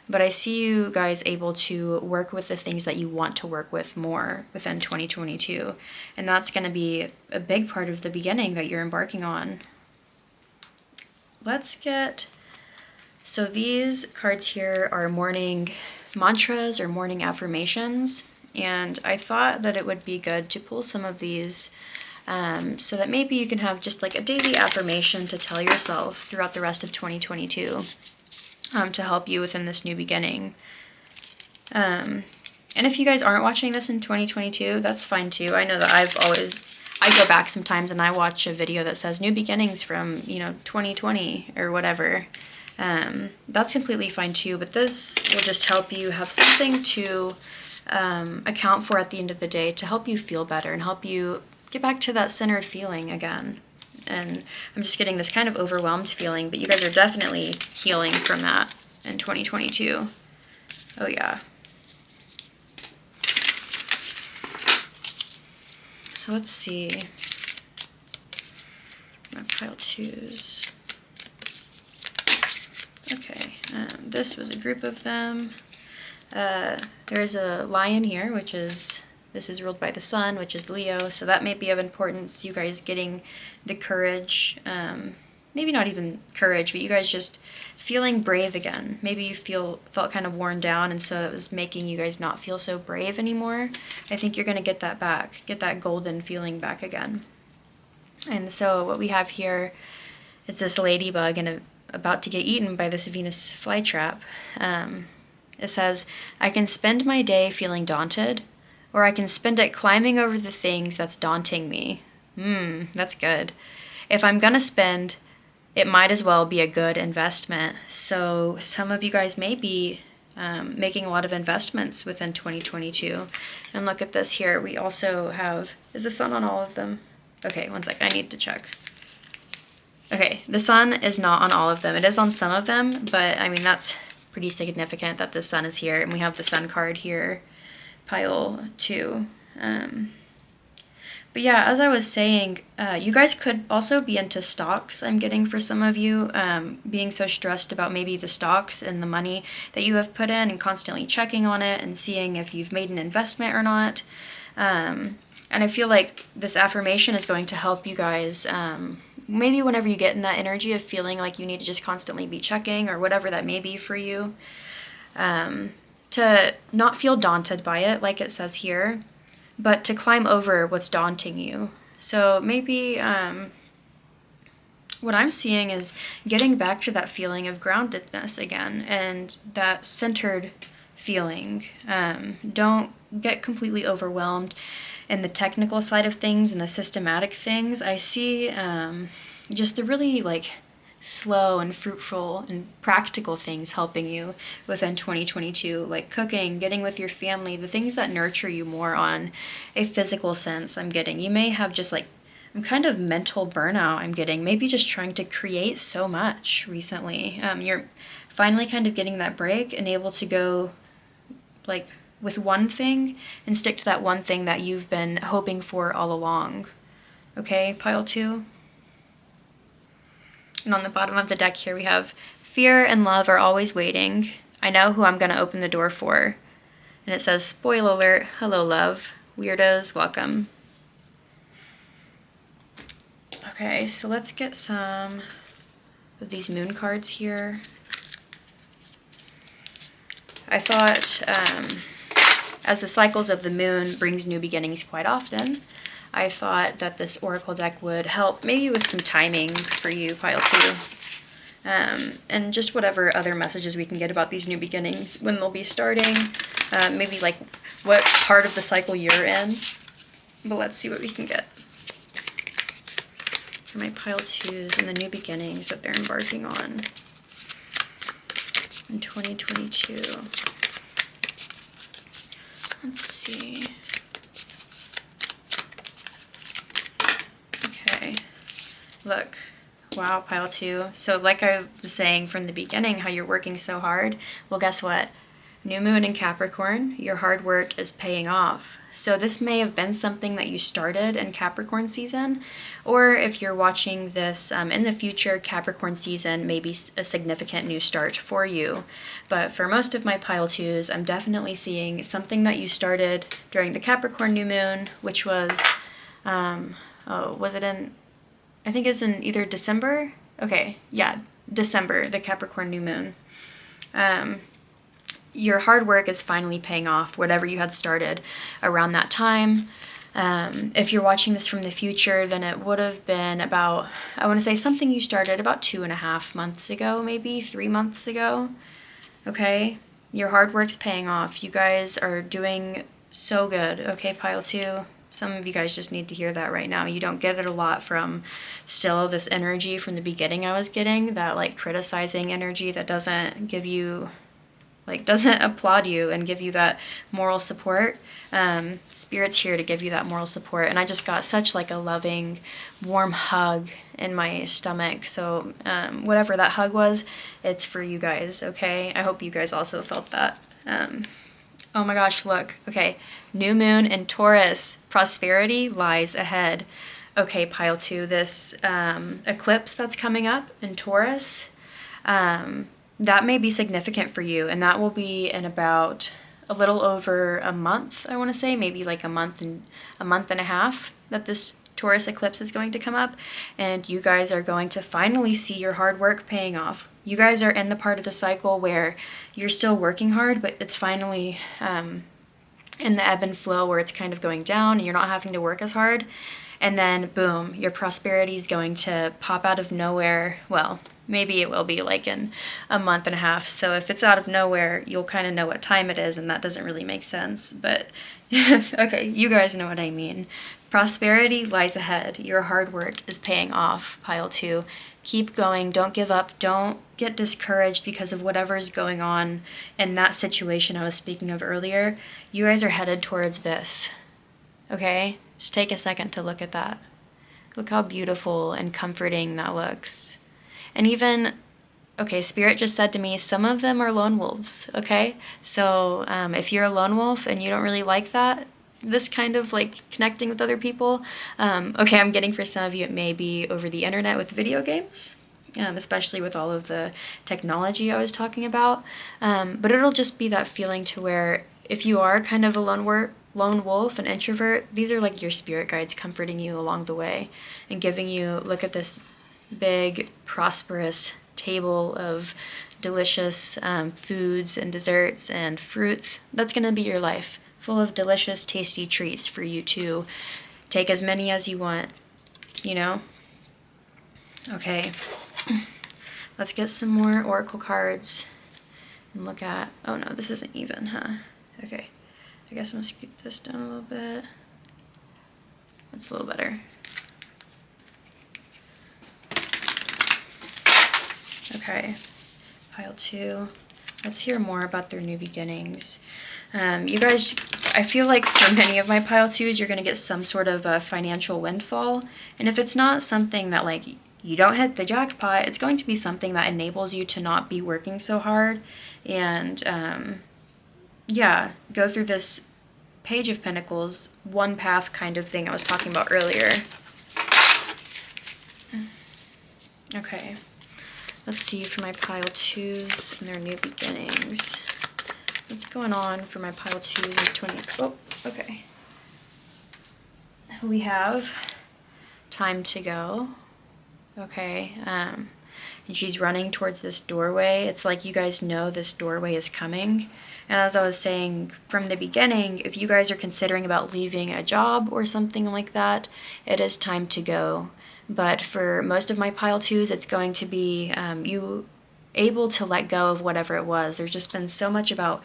But I see you guys able to work with the things that you want to work with more within 2022. And that's going to be a big part of the beginning that you're embarking on. So these cards here are morning mantras or morning affirmations. And I thought that it would be good to pull some of these so that maybe you can have just like a daily affirmation to tell yourself throughout the rest of 2022 to help you within this new beginning. And if you guys aren't watching this in 2022, that's fine too. I know that I go back sometimes and I watch a video that says new beginnings from, 2020 or whatever. That's completely fine too, but this will just help you have something to account for at the end of the day to help you feel better and help you get back to that centered feeling again. And I'm just getting this kind of overwhelmed feeling, but you guys are definitely healing from that in 2022. Oh yeah. So let's see. My pile 2s. Okay, this was a group of them. There's a lion here, this is ruled by the sun, which is Leo, so that may be of importance, you guys getting the courage, maybe not even courage, but you guys just feeling brave again. Maybe you felt kind of worn down, and so it was making you guys not feel so brave anymore. I think you're going to get that back, get that golden feeling back again. And so what we have here is this ladybug and about to get eaten by this Venus flytrap. It says, I can spend my day feeling daunted, or I can spend it climbing over the things that's daunting me. That's good. If I'm gonna spend, it might as well be a good investment. So some of you guys may be making a lot of investments within 2022. And look at this here. We also have, is the sun on all of them? Okay, one sec, I need to check. Okay, the sun is not on all of them. It is on some of them, but I mean, that's pretty significant that the sun is here, and we have the sun card here, pile 2. But yeah, as I was saying, you guys could also be into stocks. I'm getting for some of you, being so stressed about maybe the stocks and the money that you have put in and constantly checking on it and seeing if you've made an investment or not. And I feel like this affirmation is going to help you guys maybe whenever you get in that energy of feeling like you need to just constantly be checking or whatever that may be for you, to not feel daunted by it, like it says here, but to climb over what's daunting you. So maybe what I'm seeing is getting back to that feeling of groundedness again and that centered feeling. Don't get completely overwhelmed in the technical side of things and the systematic things. I see just the really like slow and fruitful and practical things helping you within 2022, like cooking, getting with your family, the things that nurture you more on a physical sense. I'm getting, you may have just like kind of mental burnout. I'm getting maybe just trying to create so much recently. You're finally kind of getting that break and able to go like with one thing and stick to that one thing that you've been hoping for all along. Okay, pile 2. And on the bottom of the deck here we have fear and love are always waiting. I know who I'm going to open the door for. And it says, spoiler alert, hello love. Weirdos, welcome. Okay, so let's get some of these moon cards here. I thought, as the cycles of the moon brings new beginnings quite often, I thought that this oracle deck would help maybe with some timing for you, pile 2. And just whatever other messages we can get about these new beginnings, when they'll be starting, maybe like what part of the cycle you're in. But let's see what we can get for my pile 2s and the new beginnings that they're embarking on in 2022. Let's see. Okay. Look. Wow, pile 2. So like I was saying from the beginning, how you're working so hard. Well, guess what? New moon in Capricorn, your hard work is paying off. So this may have been something that you started in Capricorn season, or if you're watching this in the future, Capricorn season may be a significant new start for you. But for most of my pile 2s, I'm definitely seeing something that you started during the Capricorn new moon, which was, was it in, I think it's in either December? Okay, yeah, December, the Capricorn new moon. Your hard work is finally paying off, whatever you had started around that time. If you're watching this from the future, then it would have been about, I want to say something you started about 2.5 months ago, maybe 3 months ago. Okay, your hard work's paying off. You guys are doing so good. Okay, pile 2. Some of you guys just need to hear that right now. You don't get it a lot from still this energy from the beginning I was getting, that like criticizing energy that doesn't give you, like doesn't applaud you and give you that moral support. Spirit's here to give you that moral support. And I just got such like a loving, warm hug in my stomach. So whatever that hug was, it's for you guys, okay? I hope you guys also felt that. Oh my gosh, look. Okay, new moon in Taurus. Prosperity lies ahead. Okay, pile 2, this eclipse that's coming up in Taurus, that may be significant for you, and that will be in about a little over a month, I want to say, maybe like a month and a half that this Taurus eclipse is going to come up, and you guys are going to finally see your hard work paying off. You guys are in the part of the cycle where you're still working hard, but it's finally in the ebb and flow where it's kind of going down and you're not having to work as hard. And then boom, your prosperity is going to pop out of nowhere. Well, maybe it will be like in a month and a half. So if it's out of nowhere, you'll kind of know what time it is, and that doesn't really make sense. But okay, you guys know what I mean. Prosperity lies ahead. Your hard work is paying off, pile 2. Keep going. Don't give up. Don't get discouraged because of whatever's going on in that situation I was speaking of earlier. You guys are headed towards this. Okay? Just take a second to look at that. Look how beautiful and comforting that looks. And even, okay, Spirit just said to me, some of them are lone wolves, okay? So if you're a lone wolf and you don't really like that, this kind of like connecting with other people, okay, I'm getting for some of you it may be over the internet with video games, especially with all of the technology I was talking about. But it'll just be that feeling to where if you are kind of a lone wolf, an introvert, these are like your spirit guides comforting you along the way and giving you, look at this big, prosperous table of delicious foods and desserts and fruits. That's going to be your life, full of delicious, tasty treats for you to take as many as you want, you know? Okay, let's get some more oracle cards and look at, oh no, this isn't even, huh? Okay, I guess I'm gonna scoop this down a little bit. That's a little better. Okay, pile 2. Let's hear more about their new beginnings. You guys, I feel like for many of my pile 2s, you're going to get some sort of a financial windfall. And if it's not something that, like, you don't hit the jackpot, it's going to be something that enables you to not be working so hard. And, yeah, go through this Page of Pentacles, one path kind of thing I was talking about earlier. Okay. Let's see for my pile 2s and their new beginnings. What's going on for my pile 2s in 20... Oh, okay. We have time to go. Okay. And she's running towards this doorway. It's like you guys know this doorway is coming. And as I was saying from the beginning, if you guys are considering about leaving a job or something like that, it is time to go. But for most of my pile 2s, it's going to be you able to let go of whatever it was. There's just been so much about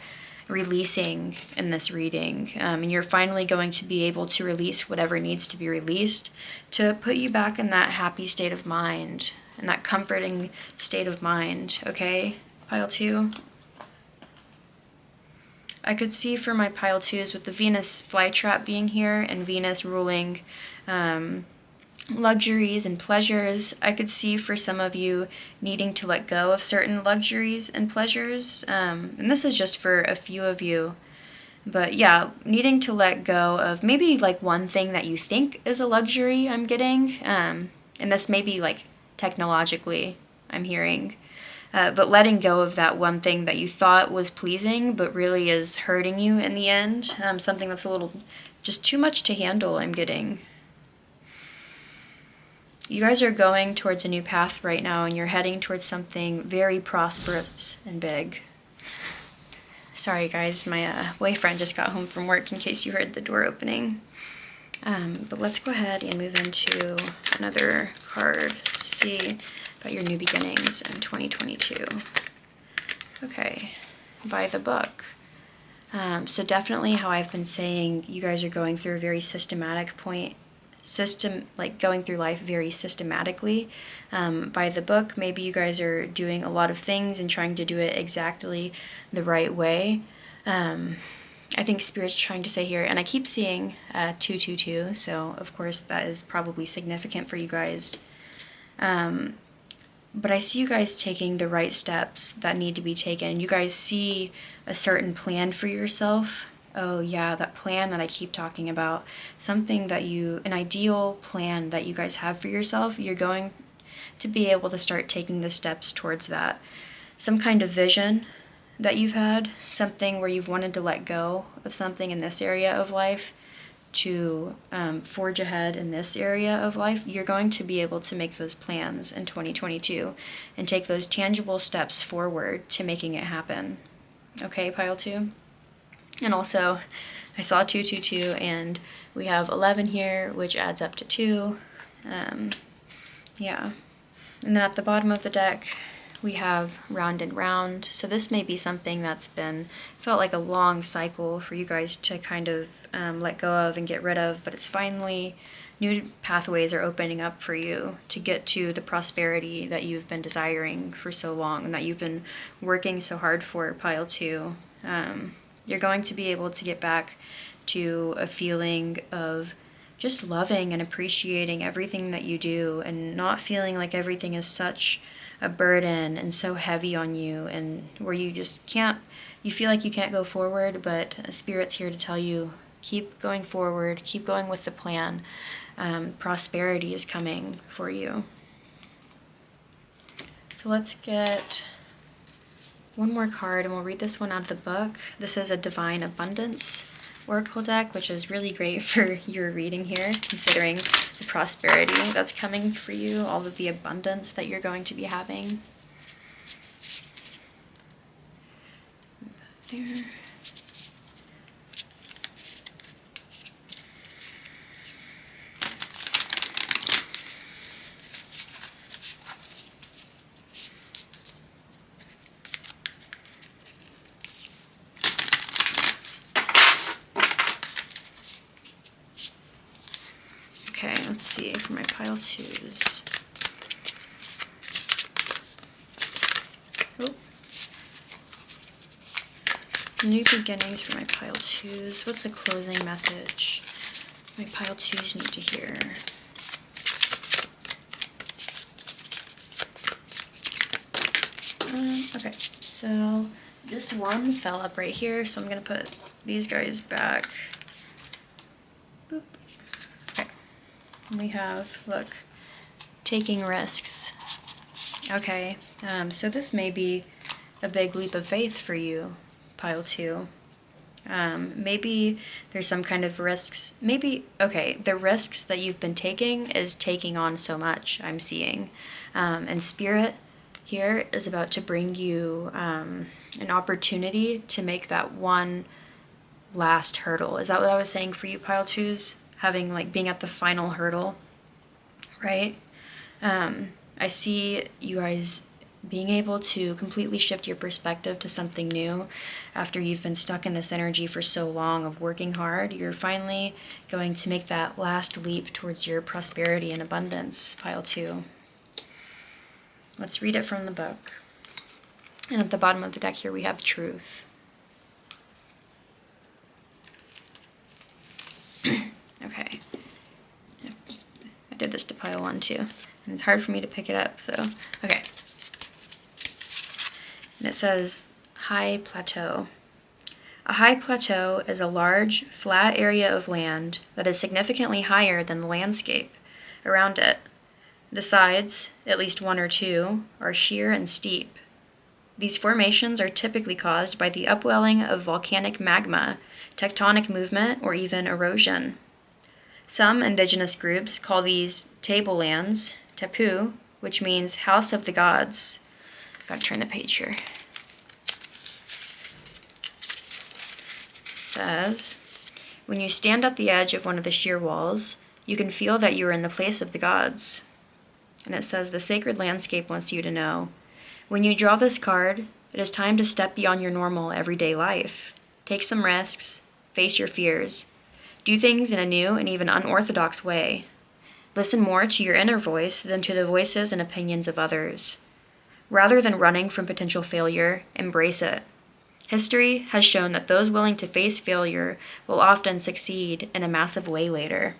releasing in this reading. And you're finally going to be able to release whatever needs to be released to put you back in that happy state of mind, in that comforting state of mind, okay, pile 2? I could see for my pile 2s with the Venus flytrap being here and Venus ruling luxuries and pleasures, I could see for some of you needing to let go of certain luxuries and pleasures. And this is just for a few of you. But yeah, needing to let go of maybe like one thing that you think is a luxury I'm getting. And this may be like technologically I'm hearing. But letting go of that one thing that you thought was pleasing but really is hurting you in the end. Something that's a little just too much to handle I'm getting. You guys are going towards a new path right now, and you're heading towards something very prosperous and big. Sorry guys, my boyfriend just got home from work in case you heard the door opening. But let's go ahead and move into another card to see about your new beginnings in 2022. Okay, by the book. So definitely how I've been saying, you guys are going through a very systematic point. Like going through life very systematically. By the book, maybe you guys are doing a lot of things and trying to do it exactly the right way. I think Spirit's trying to say here, and I keep seeing 222, so of course that is probably significant for you guys. But I see you guys taking the right steps that need to be taken. You guys see a certain plan for yourself. Oh yeah, that plan that I keep talking about. Something that an ideal plan that you guys have for yourself, you're going to be able to start taking the steps towards that. Some kind of vision that you've had, something where you've wanted to let go of something in this area of life to forge ahead in this area of life, you're going to be able to make those plans in 2022 and take those tangible steps forward to making it happen. Okay, pile 2? And also, I saw 222, and we have 11 here, which adds up to 2. Yeah. And then at the bottom of the deck, we have round and round. So this may be something that's felt like a long cycle for you guys to kind of let go of and get rid of, but it's finally, new pathways are opening up for you to get to the prosperity that you've been desiring for so long and that you've been working so hard for, pile 2. You're going to be able to get back to a feeling of just loving and appreciating everything that you do and not feeling like everything is such a burden and so heavy on you, and where you just can't, you feel like you can't go forward, but Spirit's here to tell you, keep going forward, keep going with the plan. Prosperity is coming for you. So let's get one more card, and we'll read this one out of the book. This is a Divine Abundance Oracle deck, which is really great for your reading here, considering this the prosperity that's coming for you, all of the abundance that you're going to be having. There. Okay, let's see for my pile twos. Oh. New beginnings for my pile twos. What's the closing message my pile twos need to hear? Okay, so just one fell up right here, so I'm gonna put these guys back. Boop. Okay, and we have, look, taking risks. Okay, so this may be a big leap of faith for you, pile two. Maybe there's some kind of risks. Maybe, okay, the risks that you've been taking is taking on so much, I'm seeing. And Spirit here is about to bring you an opportunity to make that one last hurdle. Is that what I was saying for you, pile twos? Having, like, being at the final hurdle, right? I see you guys being able to completely shift your perspective to something new after you've been stuck in this energy for so long of working hard. You're finally going to make that last leap towards your prosperity and abundance, pile two. Let's read it from the book. And at the bottom of the deck here we have truth. Okay. I did this to pile one too. And it's hard for me to pick it up, so, okay. And it says, high plateau. A high plateau is a large, flat area of land that is significantly higher than the landscape around it. The sides, at least one or two, are sheer and steep. These formations are typically caused by the upwelling of volcanic magma, tectonic movement, or even erosion. Some indigenous groups call these tablelands tapu, which means house of the gods. Gotta turn the page here. It says, when you stand at the edge of one of the sheer walls, you can feel that you are in the place of the gods. And it says, the sacred landscape wants you to know. When you draw this card, it is time to step beyond your normal everyday life. Take some risks, face your fears, do things in a new and even unorthodox way. Listen more to your inner voice than to the voices and opinions of others. Rather than running from potential failure, embrace it. History has shown that those willing to face failure will often succeed in a massive way later.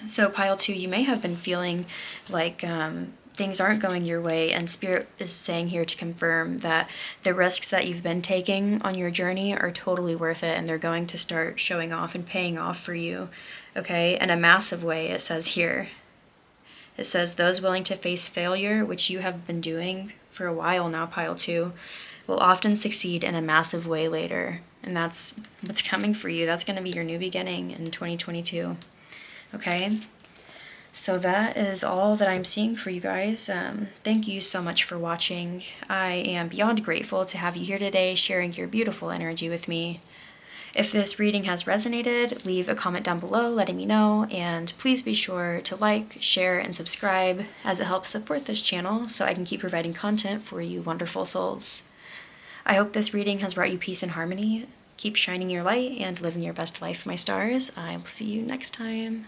So pile two, you may have been feeling like things aren't going your way, and Spirit is saying here to confirm that the risks that you've been taking on your journey are totally worth it, and they're going to start showing off and paying off for you, okay, in a massive way, it says here. It says those willing to face failure, which you have been doing for a while now, pile two, will often succeed in a massive way later, and that's what's coming for you. That's going to be your new beginning in 2022, okay? So that is all that I'm seeing for you guys. Thank you so much for watching. I am beyond grateful to have you here today sharing your beautiful energy with me. If this reading has resonated, leave a comment down below letting me know, and please be sure to like, share, and subscribe as it helps support this channel so I can keep providing content for you wonderful souls. I hope this reading has brought you peace and harmony. Keep shining your light and living your best life, my stars. I will see you next time.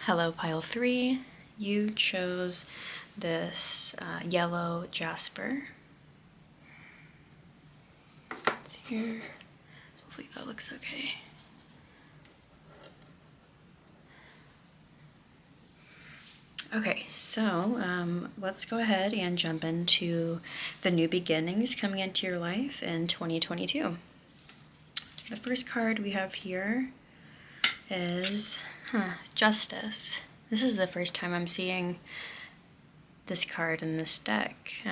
Hello, pile three. You chose this yellow jasper. It's here. Hopefully that looks okay. Okay, so let's go ahead and jump into the new beginnings coming into your life in 2022. The first card we have here is Justice. This is the first time I'm seeing this card in this deck.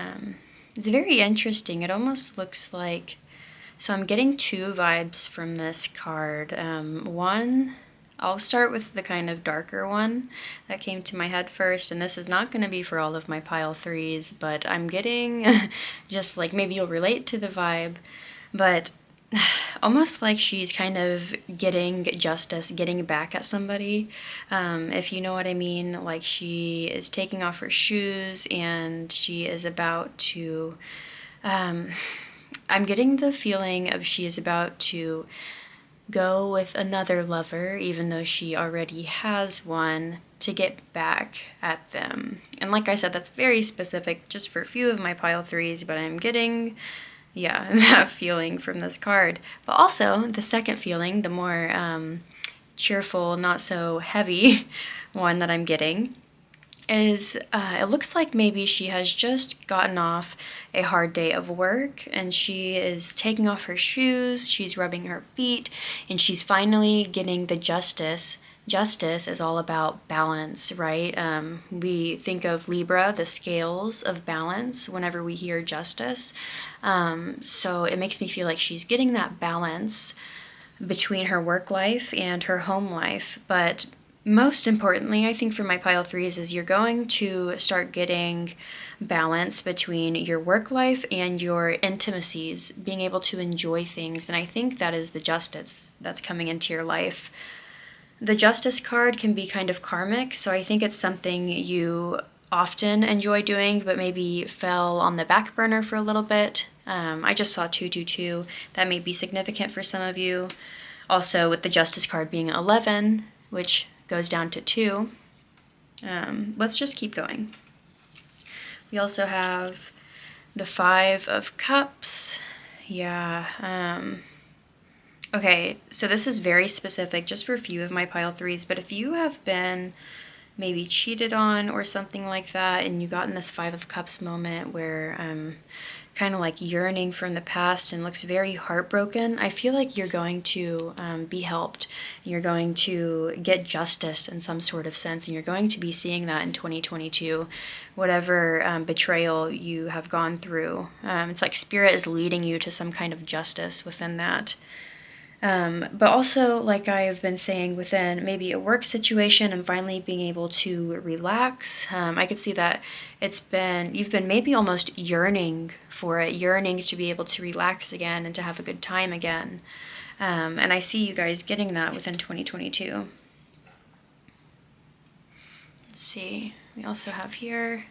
It's very interesting. It almost looks like, so I'm getting two vibes from this card. One, I'll start with the kind of darker one that came to my head first, and this is not going to be for all of my pile threes, but I'm getting just like maybe you'll relate to the vibe, but almost like she's kind of getting justice, getting back at somebody, if you know what I mean. Like she is taking off her shoes and she is about to, I'm getting the feeling of she is about to go with another lover, even though she already has one, to get back at them. And like I said, that's very specific just for a few of my pile threes, but I'm getting, yeah, that feeling from this card. But also, the second feeling, the more cheerful, not so heavy one that I'm getting, is it looks like maybe she has just gotten off a hard day of work and she is taking off her shoes, she's rubbing her feet, and she's finally getting the justice. Justice is all about balance, right? We think of Libra, the scales of balance, whenever we hear justice. So it makes me feel like she's getting that balance between her work life and her home life. But most importantly, I think for my pile threes is you're going to start getting balance between your work life and your intimacies, being able to enjoy things. And I think that is the justice that's coming into your life. The Justice card can be kind of karmic, so I think it's something you often enjoy doing, but maybe fell on the back burner for a little bit. I just saw 222. That may be significant for some of you. Also, with the Justice card being 11, which goes down to 2. Let's just keep going. We also have the 5 of Cups. Yeah. Okay, so this is very specific just for a few of my pile threes, but if you have been maybe cheated on or something like that, and you got in this 5 of Cups moment where kind of like yearning from the past and looks very heartbroken, I feel like you're going to be helped. You're going to get justice in some sort of sense, and you're going to be seeing that in 2022. Whatever betrayal you have gone through, it's like Spirit is leading you to some kind of justice within that. But also, like I've been saying, within maybe a work situation and finally being able to relax, I could see that you've been maybe almost yearning for it, yearning to be able to relax again and to have a good time again. And I see you guys getting that within 2022. Let's see, we also have here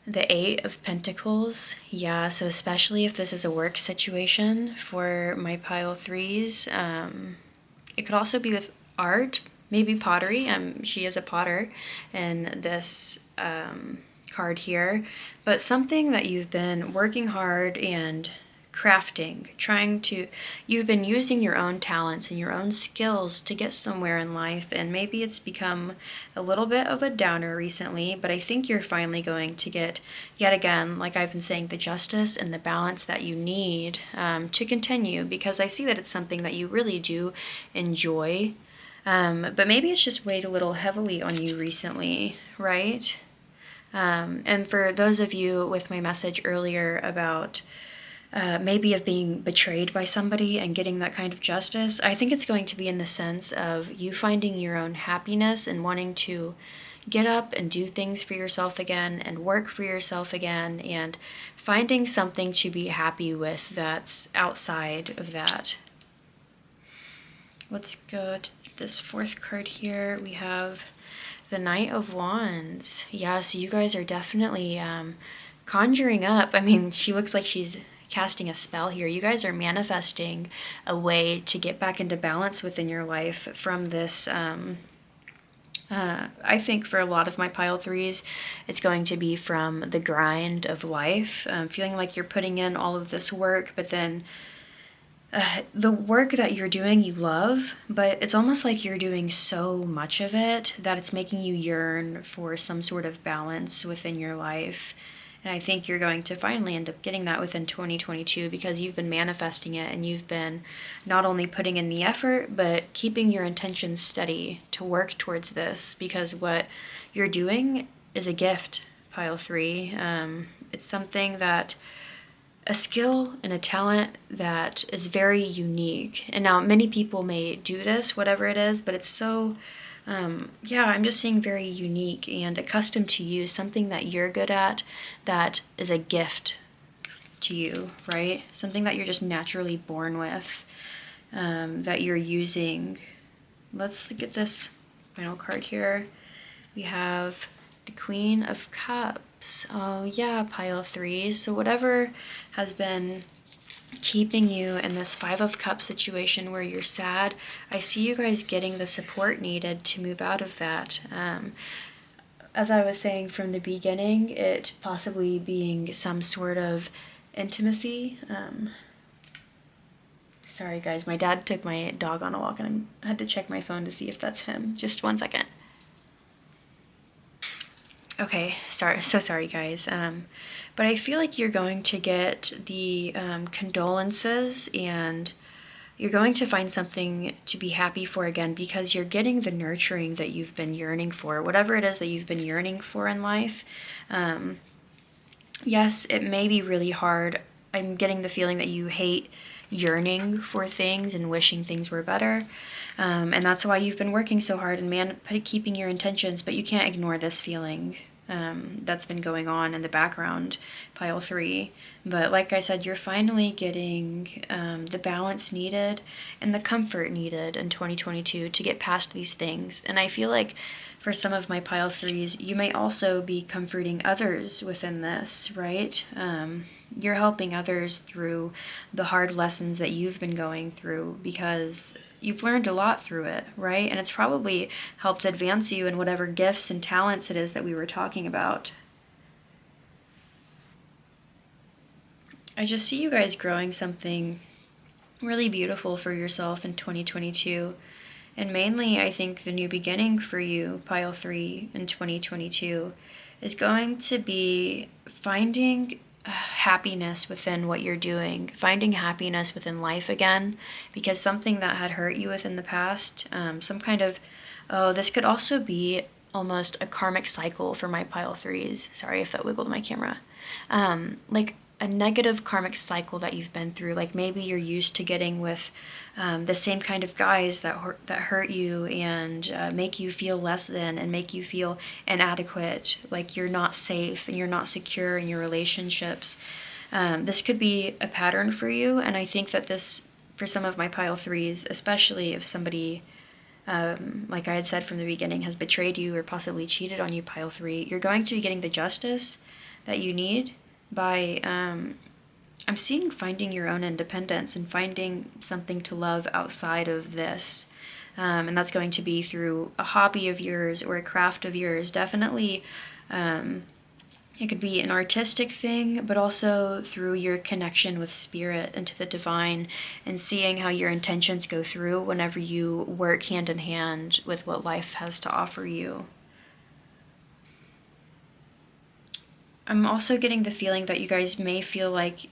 the 8 of Pentacles. Yeah, so especially if this is a work situation for my pile threes, it could also be with art, maybe pottery. She is a potter in this card here, but something that you've been working hard and crafting, you've been using your own talents and your own skills to get somewhere in life, and maybe it's become a little bit of a downer recently, but I think you're finally going to get, yet again, like I've been saying, the justice and the balance that you need to continue, because I see that it's something that you really do enjoy, but maybe it's just weighed a little heavily on you recently, right? And for those of you with my message earlier about maybe of being betrayed by somebody and getting that kind of justice, I think it's going to be in the sense of you finding your own happiness and wanting to get up and do things for yourself again and work for yourself again and finding something to be happy with that's outside of that. Let's go to this 4th card here. We have the Knight of Wands. Yeah, so you guys are definitely conjuring up. I mean, she looks like she's casting a spell here. You guys are manifesting a way to get back into balance within your life from this. I think for a lot of my pile threes, it's going to be from the grind of life, feeling like you're putting in all of this work, but then the work that you're doing you love, but it's almost like you're doing so much of it that it's making you yearn for some sort of balance within your life. And I think you're going to finally end up getting that within 2022 because you've been manifesting it and you've been not only putting in the effort, but keeping your intentions steady to work towards this, because what you're doing is a gift, pile 3. It's something that a skill and a talent that is very unique. And now many people may do this, whatever it is, but it's so, yeah, I'm just seeing very unique and accustomed to you, something that you're good at that is a gift to you, right? Something that you're just naturally born with, that you're using. Let's look at this final card here. We have the Queen of Cups. Oh yeah, pile threes. So whatever has been keeping you in this Five of Cups situation where you're sad, I see you guys getting the support needed to move out of that. As I was saying from the beginning, it possibly being some sort of intimacy. Sorry guys, my dad took my dog on a walk and I had to check my phone to see if that's him. Just 1 second. Okay, sorry guys. But I feel like you're going to get the condolences, and you're going to find something to be happy for again, because you're getting the nurturing that you've been yearning for, whatever it is that you've been yearning for in life. Yes, it may be really hard. I'm getting the feeling that you hate yearning for things and wishing things were better. And that's why you've been working so hard and keeping your intentions, but you can't ignore this feeling that's been going on in the background, pile three. But like I said, you're finally getting the balance needed and the comfort needed in 2022 to get past these things. And I feel like for some of my pile threes, you may also be comforting others within this, right? You're helping others through the hard lessons that you've been going through, because you've learned a lot through it, right? And it's probably helped advance you in whatever gifts and talents it is that we were talking about. I just see you guys growing something really beautiful for yourself in 2022. And mainly, I think the new beginning for you, pile three, in 2022 is going to be finding happiness within what you're doing, finding happiness within life again, because something that had hurt you within the past, some kind of, this could also be almost a karmic cycle for my pile threes. Sorry if that wiggled my camera. Like a negative karmic cycle that you've been through. Like maybe you're used to getting with the same kind of guys that hurt you and make you feel less than and make you feel inadequate, like you're not safe and you're not secure in your relationships. This could be a pattern for you, and I think that this, for some of my pile threes, especially if somebody, like I had said from the beginning, has betrayed you or possibly cheated on you, pile three, you're going to be getting the justice that you need by I'm seeing finding your own independence and finding something to love outside of this. And that's going to be through a hobby of yours or a craft of yours. Definitely, it could be an artistic thing, but also through your connection with spirit and to the divine, and seeing how your intentions go through whenever you work hand in hand with what life has to offer you. I'm also getting the feeling that you guys may feel like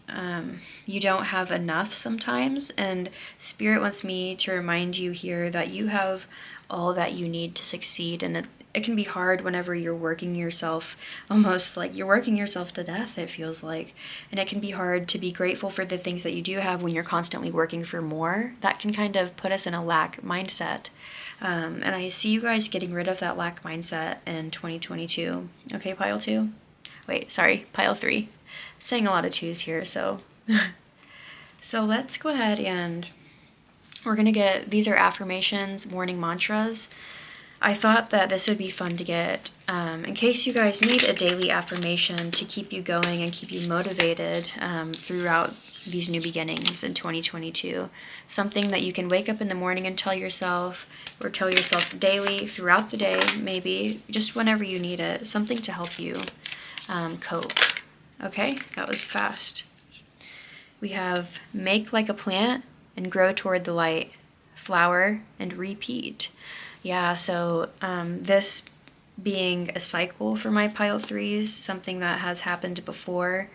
you don't have enough sometimes, and Spirit wants me to remind you here that you have all that you need to succeed, and it can be hard whenever you're working yourself, almost like you're working yourself to death, it feels like, and it can be hard to be grateful for the things that you do have when you're constantly working for more. That can kind of put us in a lack mindset. And I see you guys getting rid of that lack mindset in 2022. Okay, pile two? Wait, sorry, pile three. I'm saying a lot of twos here, so. So let's go ahead and we're going to get, these are affirmations, morning mantras. I thought that this would be fun to get in case you guys need a daily affirmation to keep you going and keep you motivated throughout these new beginnings in 2022. Something that you can wake up in the morning and tell yourself, or tell yourself daily, throughout the day, maybe, just whenever you need it. Something to help you cope. Okay, that was fast. We have make like a plant and grow toward the light, flower and repeat. Yeah, so this being a cycle for my pile threes, something that has happened before.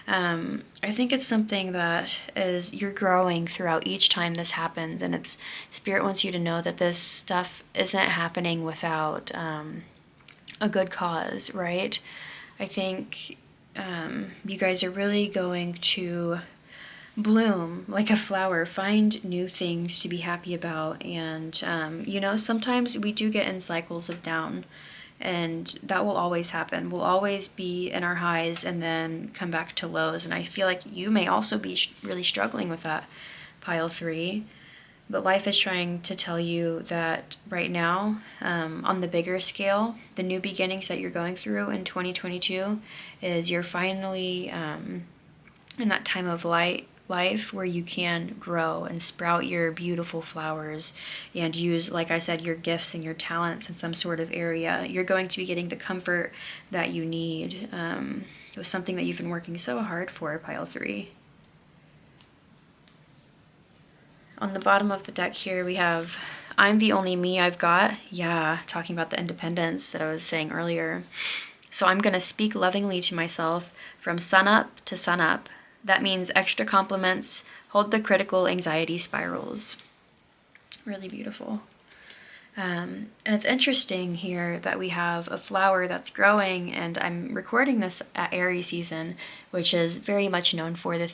I think it's something that is, you're growing throughout each time this happens, and it's, Spirit wants you to know that this stuff isn't happening without a good cause, right? I think you guys are really going to bloom like a flower, find new things to be happy about. And, you know, sometimes we do get in cycles of down, and that will always happen. We'll always be in our highs and then come back to lows. And I feel like you may also be really struggling with that, pile 3. But life is trying to tell you that right now, on the bigger scale, the new beginnings that you're going through in 2022 is you're finally in that time of life where you can grow and sprout your beautiful flowers and use, like I said, your gifts and your talents in some sort of area. You're going to be getting the comfort that you need. It was something that you've been working so hard for, pile 3. On the bottom of the deck here, we have, I'm the only me I've got. Yeah, talking about the independence that I was saying earlier. So I'm going to speak lovingly to myself from sun up to sun up. That means extra compliments, hold the critical anxiety spirals. Really beautiful. And it's interesting here that we have a flower that's growing, and I'm recording this at Aries season, which is very much known for the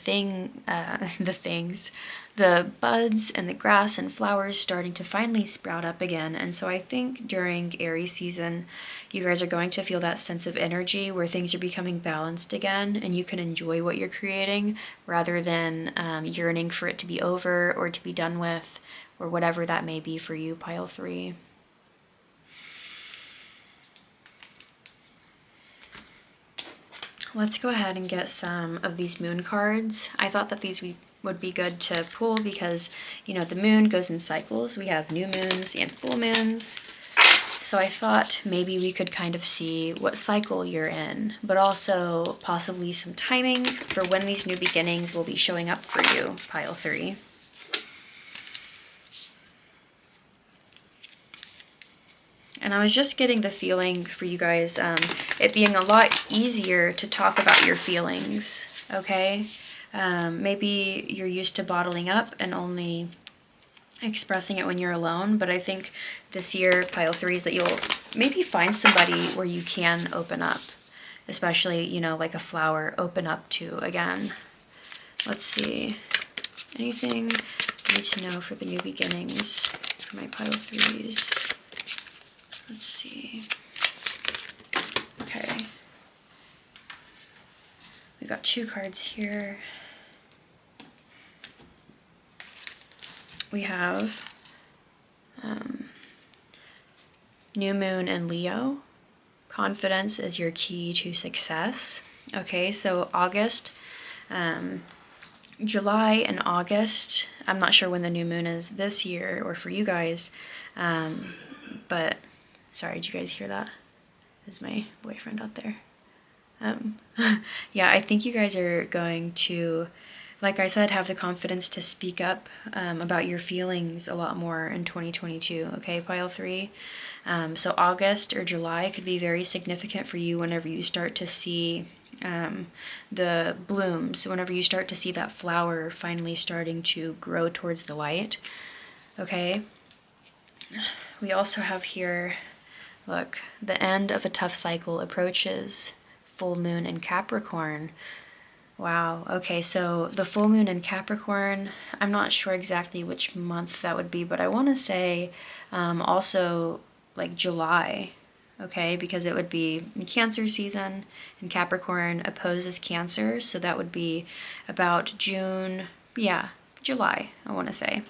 buds and the grass and flowers starting to finally sprout up again. And so I think during Aries season, you guys are going to feel that sense of energy where things are becoming balanced again, and you can enjoy what you're creating rather than yearning for it to be over or to be done with, or whatever that may be for you, pile 3. Let's go ahead and get some of these moon cards. I thought that these would be good to pull because, you know, the moon goes in cycles. We have new moons and full moons. So I thought maybe we could kind of see what cycle you're in, but also possibly some timing for when these new beginnings will be showing up for you, pile 3. And I was just getting the feeling for you guys, it being a lot easier to talk about your feelings, okay? Maybe you're used to bottling up and only expressing it when you're alone, but I think this year, pile 3, is that you'll maybe find somebody where you can open up, especially, you know, like a flower, open up to again. Let's see. Anything I need to know for the new beginnings for my pile 3s? Let's see. Okay. We got 2 cards here. We have New Moon and Leo. Confidence is your key to success. Okay, so August, July and August. I'm not sure when the new moon is this year or for you guys, but sorry, did you guys hear that? There's my boyfriend out there. Yeah, I think you guys are going to, like I said, have the confidence to speak up about your feelings a lot more in 2022, okay, pile 3? So August or July could be very significant for you whenever you start to see the blooms, whenever you start to see that flower finally starting to grow towards the light, okay? We also have here, look, the end of a tough cycle approaches. Full moon in Capricorn. Wow, okay, so the full moon in Capricorn, I'm not sure exactly which month that would be, but I want to say also like July, okay, because it would be Cancer season, and Capricorn opposes Cancer, so that would be about June, yeah, July, I want to say.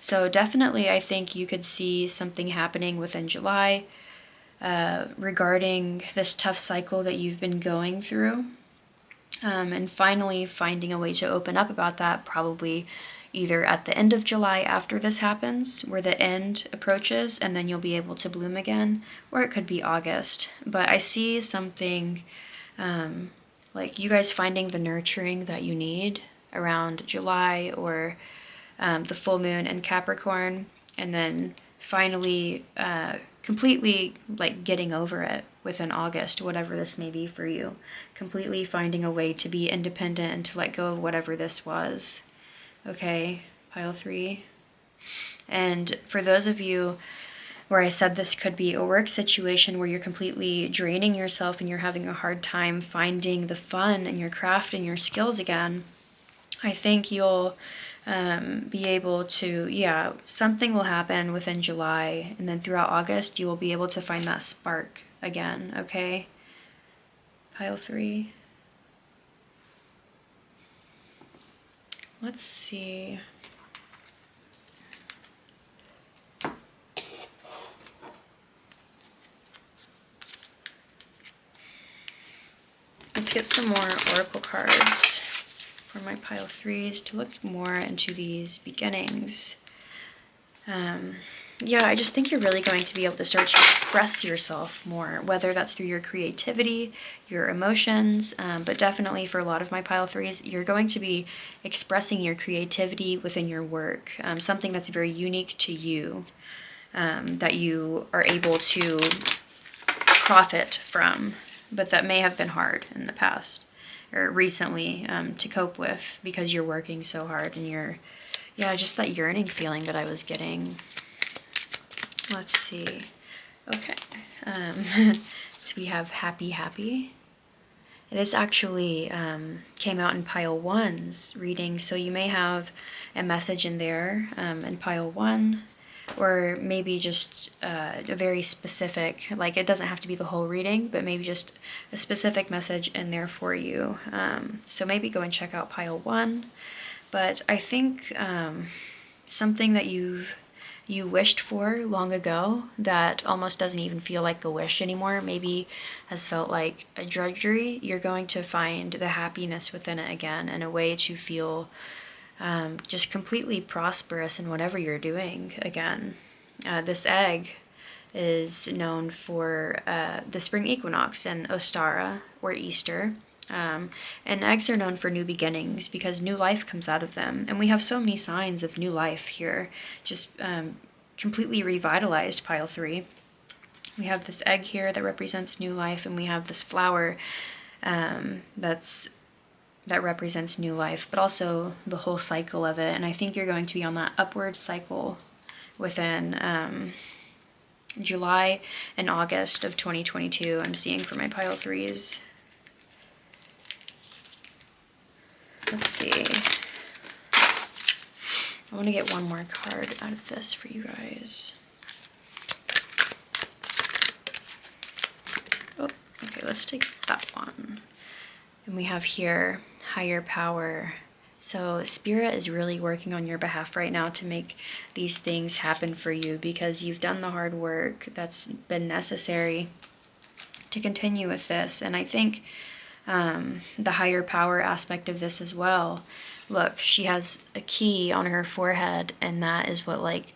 So definitely I think you could see something happening within July regarding this tough cycle that you've been going through. And finally finding a way to open up about that, probably either at the end of July after this happens, where the end approaches, and then you'll be able to bloom again, or it could be August. But I see something like you guys finding the nurturing that you need around July or the full moon in Capricorn, and then finally completely like getting over it within August, whatever this may be for you. Completely finding a way to be independent and to let go of whatever this was. Okay, pile 3. And for those of you where I said this could be a work situation where you're completely draining yourself and you're having a hard time finding the fun in your craft and your skills again, I think you'll be able to, yeah, something will happen within July, and then throughout August you will be able to find that spark again, okay? Pile 3. Let's see. Let's get some more oracle cards for my pile 3s to look more into these beginnings. Yeah, I just think you're really going to be able to start to express yourself more, whether that's through your creativity, your emotions, but definitely for a lot of my pile 3s, you're going to be expressing your creativity within your work, something that's very unique to you, that you are able to profit from, but that may have been hard in the past or recently to cope with because you're working so hard and yeah, just that yearning feeling that I was getting. Let's see. Okay. So we have Happy Happy. This actually came out in pile 1's reading, so you may have a message in there in pile 1, or maybe just a very specific, like it doesn't have to be the whole reading, but maybe just a specific message in there for you. So maybe go and check out pile 1. But I think something that you wished for long ago that almost doesn't even feel like a wish anymore, maybe has felt like a drudgery, you're going to find the happiness within it again and a way to feel just completely prosperous in whatever you're doing again. This egg is known for the Spring Equinox and Ostara, or Easter. And eggs are known for new beginnings because new life comes out of them. And we have so many signs of new life here, just completely revitalized pile 3. We have this egg here that represents new life, and we have this flower that represents new life, but also the whole cycle of it. And I think you're going to be on that upward cycle within July and August of 2022, I'm seeing for my pile 3s. Let's see. I want to get one more card out of this for you guys. Oh, okay, let's take that one. And we have here higher power. So Spirit is really working on your behalf right now to make these things happen for you because you've done the hard work that's been necessary to continue with this. And I think the higher power aspect of this as well. Look, she has a key on her forehead, and that is what like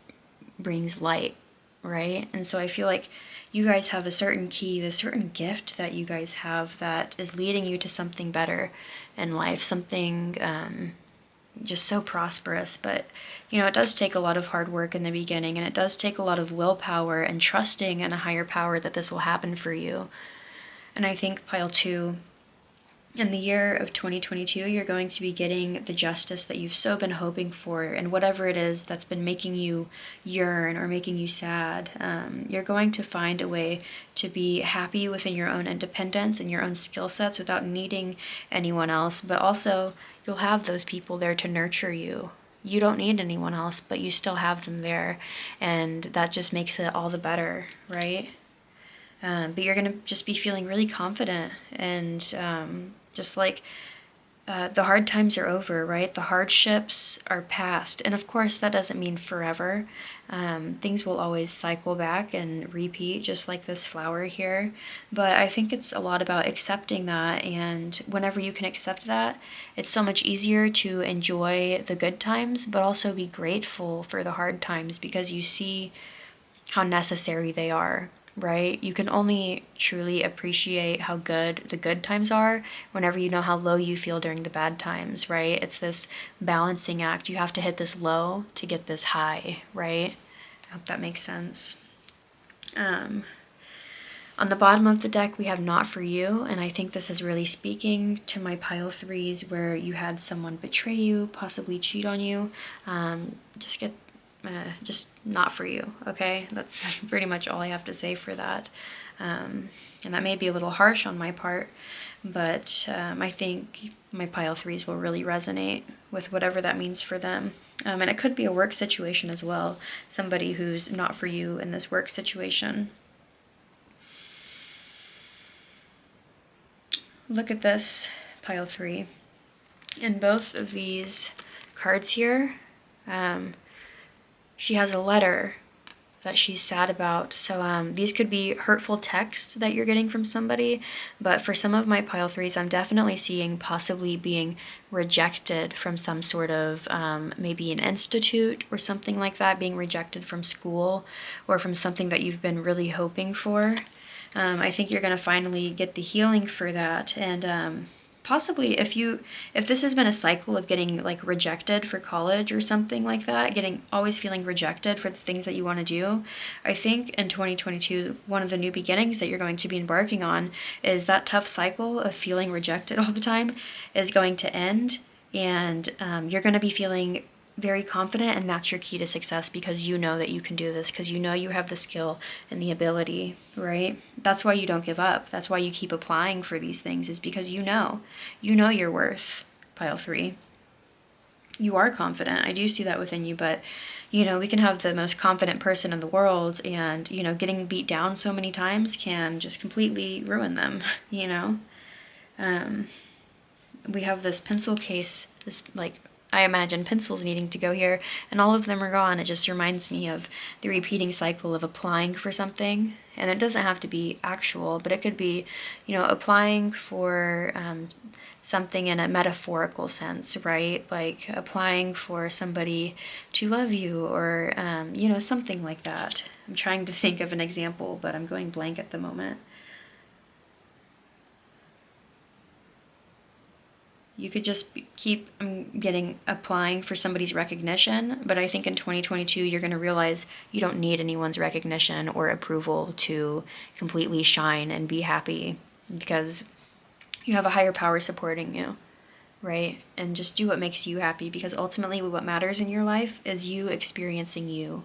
brings light, right? And so I feel like you guys have a certain key, this certain gift that you guys have that is leading you to something better in life, something just so prosperous. But you know, it does take a lot of hard work in the beginning, and it does take a lot of willpower and trusting in a higher power that this will happen for you. And I think pile 2, in the year of 2022, you're going to be getting the justice that you've so been hoping for, and whatever it is that's been making you yearn or making you sad, you're going to find a way to be happy within your own independence and your own skill sets without needing anyone else, but also you'll have those people there to nurture you. You don't need anyone else, but you still have them there, and that just makes it all the better, right? But you're going to just be feeling really confident and just like the hard times are over, right? The hardships are past. And of course, that doesn't mean forever. Things will always cycle back and repeat, just like this flower here. But I think it's a lot about accepting that. And whenever you can accept that, it's so much easier to enjoy the good times, but also be grateful for the hard times because you see how necessary they are. Right? You can only truly appreciate how good the good times are whenever you know how low you feel during the bad times, right? It's this balancing act. You have to hit this low to get this high, right? I hope that makes sense. On the bottom of the deck, we have Not For You, and I think this is really speaking to my pile 3s where you had someone betray you, possibly cheat on you. Just get just not for you, okay? That's pretty much all I have to say for that. And that may be a little harsh on my part, but I think my pile threes will really resonate with whatever that means for them. And it could be a work situation as well, somebody who's not for you in this work situation. Look at this, pile three. In both of these cards here, she has a letter that she's sad about. So these could be hurtful texts that you're getting from somebody, but for some of my pile threes, I'm definitely seeing possibly being rejected from some sort of maybe an institute or something like that, being rejected from school or from something that you've been really hoping for. I think you're going to finally get the healing for that, and possibly if this has been a cycle of getting like rejected for college or something like that, always feeling rejected for the things that you want to do, I think in 2022 one of the new beginnings that you're going to be embarking on is that tough cycle of feeling rejected all the time is going to end, and you're going to be feeling very confident, and that's your key to success, because you know that you can do this, because you know you have the skill and the ability, right? That's why you don't give up. That's why you keep applying for these things, is because you know your worth, pile three. You are confident. I do see that within you, but we can have the most confident person in the world, and getting beat down so many times can just completely ruin them. We have this pencil case, this like, I imagine pencils needing to go here, and all of them are gone. It just reminds me of the repeating cycle of applying for something. And it doesn't have to be actual, but it could be, applying for something in a metaphorical sense, right? Like applying for somebody to love you, or, something like that. I'm trying to think of an example, but I'm going blank at the moment. You could just keep applying for somebody's recognition, but I think in 2022 you're going to realize you don't need anyone's recognition or approval to completely shine and be happy, because you have a higher power supporting you, right? And just do what makes you happy, because ultimately what matters in your life is you experiencing you.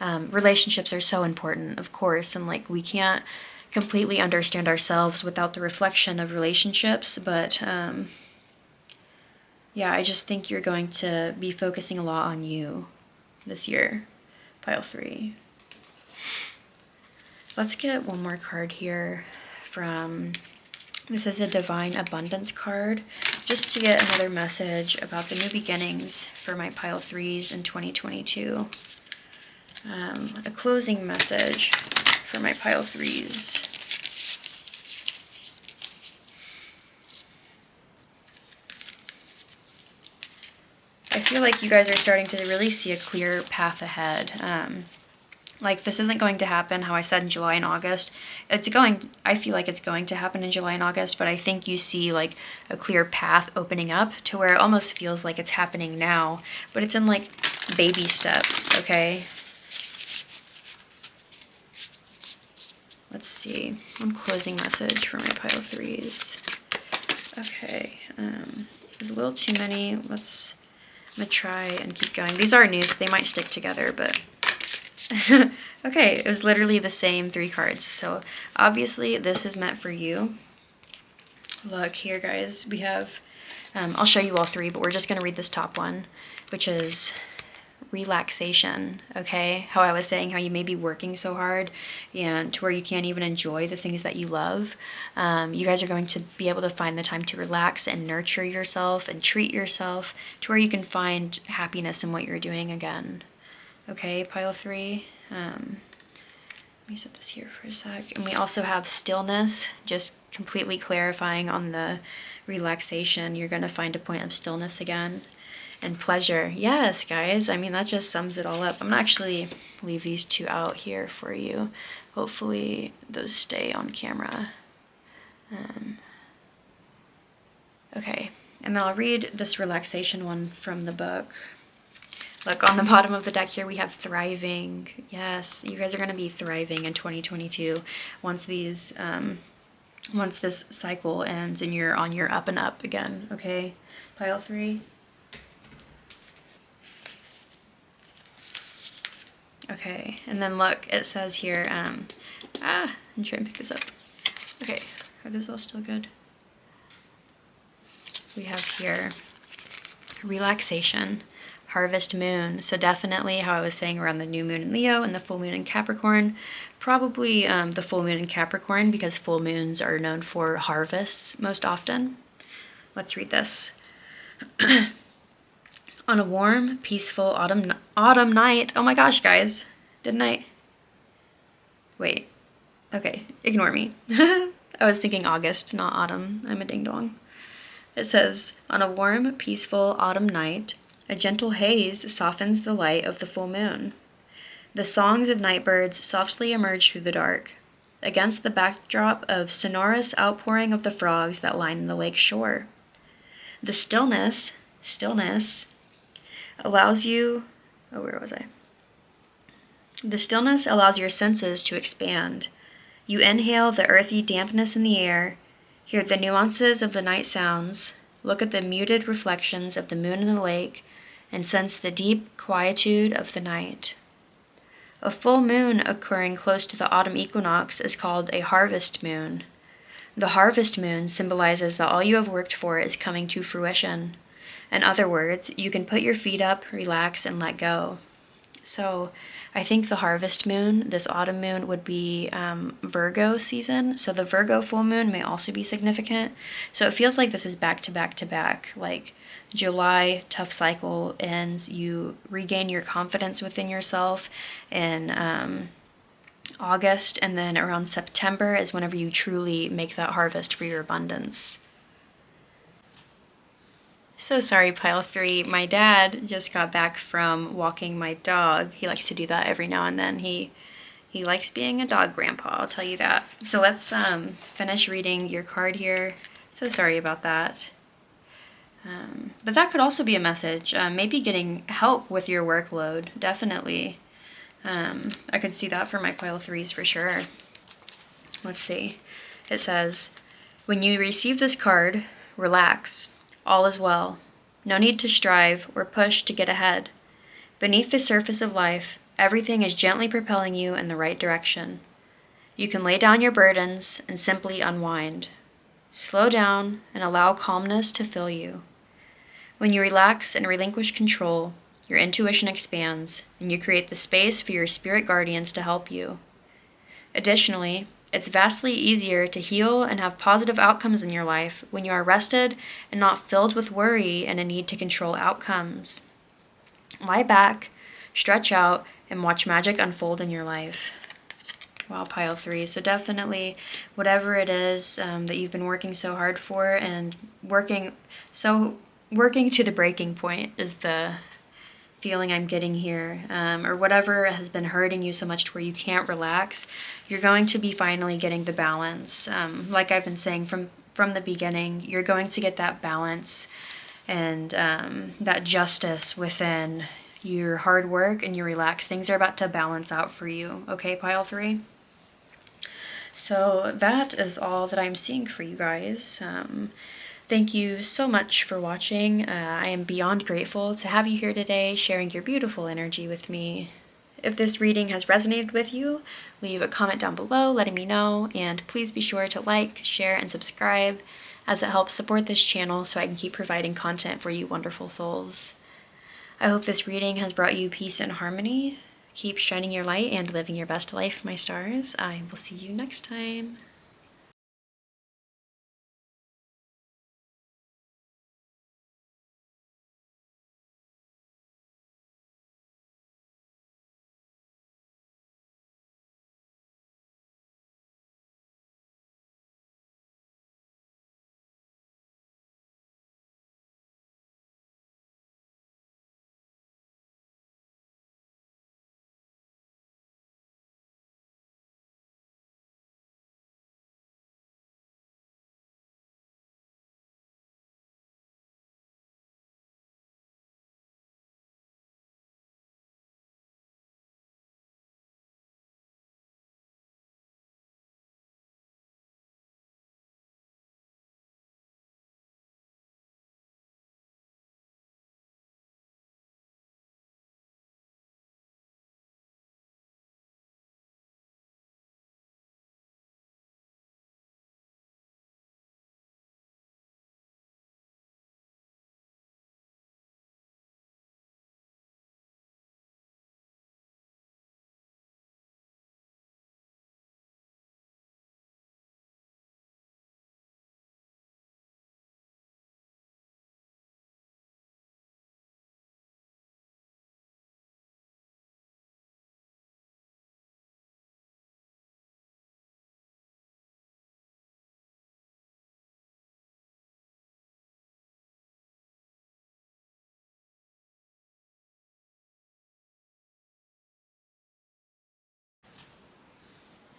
Relationships are so important, of course, and like we can't completely understand ourselves without the reflection of relationships, but yeah, I just think you're going to be focusing a lot on you this year, pile three. Let's get one more card here this is a Divine Abundance card, just to get another message about the new beginnings for my pile threes in 2022. A closing message for my pile threes. I feel like you guys are starting to really see a clear path ahead. Like this isn't going to happen, how I said, in July and August. I feel like it's going to happen in July and August, but I think you see like a clear path opening up to where it almost feels like it's happening now, but it's in like baby steps, okay? Let's see. One closing message for my pile threes. Okay. There's a little too many. I'm going to try and keep going. These are new, so they might stick together, but okay, it was literally the same three cards. So obviously this is meant for you. Look here, guys. We have, I'll show you all three, but we're just going to read this top one, which is relaxation, okay? How I was saying how you may be working so hard and to where you can't even enjoy the things that you love. You guys are going to be able to find the time to relax and nurture yourself and treat yourself to where you can find happiness in what you're doing again. Okay, pile three. Let me set this here for a sec. And we also have stillness, just completely clarifying on the relaxation. You're going to find a point of stillness again. And pleasure. Yes, guys. I mean, that just sums it all up. I'm going to actually leave these two out here for you. Hopefully those stay on camera. Okay. And then I'll read this relaxation one from the book. Look, on the bottom of the deck here, we have thriving. Yes, you guys are going to be thriving in 2022 once this cycle ends and you're on your up and up again. Okay, pile three. Okay, and then look, it says here, I'm trying to pick this up. Okay, are those all still good? We have here relaxation, harvest moon. So definitely how I was saying around the new moon in Leo and the full moon in Capricorn, probably the full moon in Capricorn because full moons are known for harvests most often. Let's read this. On a warm, peaceful autumn night. Oh my gosh, guys. Didn't I? Wait. Okay, ignore me. I was thinking August, not autumn. I'm a ding dong. It says, on a warm, peaceful autumn night, a gentle haze softens the light of the full moon. The songs of night birds softly emerge through the dark, against the backdrop of sonorous outpouring of the frogs that line the lake shore. The stillness allows you, where was I? The stillness allows your senses to expand. You inhale the earthy dampness in the air, hear the nuances of the night sounds, look at the muted reflections of the moon in the lake, and sense the deep quietude of the night. A full moon occurring close to the autumn equinox is called a harvest moon. The harvest moon symbolizes that all you have worked for is coming to fruition. In other words, you can put your feet up, relax, and let go. So I think the harvest moon, this autumn moon, would be Virgo season. So the Virgo full moon may also be significant. So it feels like this is back to back to back. Like July, tough cycle ends. You regain your confidence within yourself in August. And then around September is whenever you truly make that harvest for your abundance. So sorry, pile 3. My dad just got back from walking my dog. He likes to do that every now and then. He likes being a dog grandpa, I'll tell you that. So let's finish reading your card here. So sorry about that. But that could also be a message. Maybe getting help with your workload, definitely. I could see that for my pile 3s for sure. Let's see. It says, when you receive this card, relax. All is well. No need to strive or push to get ahead. Beneath the surface of life, everything is gently propelling you in the right direction. You can lay down your burdens and simply unwind. Slow down and allow calmness to fill you. When you relax and relinquish control, your intuition expands, and you create the space for your spirit guardians to help you. Additionally, it's vastly easier to heal and have positive outcomes in your life when you are rested and not filled with worry and a need to control outcomes. Lie back, stretch out, and watch magic unfold in your life. Wow, pile 3. So definitely whatever it is that you've been working so hard for and working to the breaking point is the feeling I'm getting here, or whatever has been hurting you so much to where you can't relax, you're going to be finally getting the balance. Like I've been saying from the beginning, you're going to get that balance and that justice within your hard work and your relax. Things are about to balance out for you. Okay, pile 3? So that is all that I'm seeing for you guys. Thank you so much for watching. I am beyond grateful to have you here today, sharing your beautiful energy with me. If this reading has resonated with you, leave a comment down below letting me know, and please be sure to like, share, and subscribe as it helps support this channel so I can keep providing content for you wonderful souls. I hope this reading has brought you peace and harmony. Keep shining your light and living your best life, my stars. I will see you next time.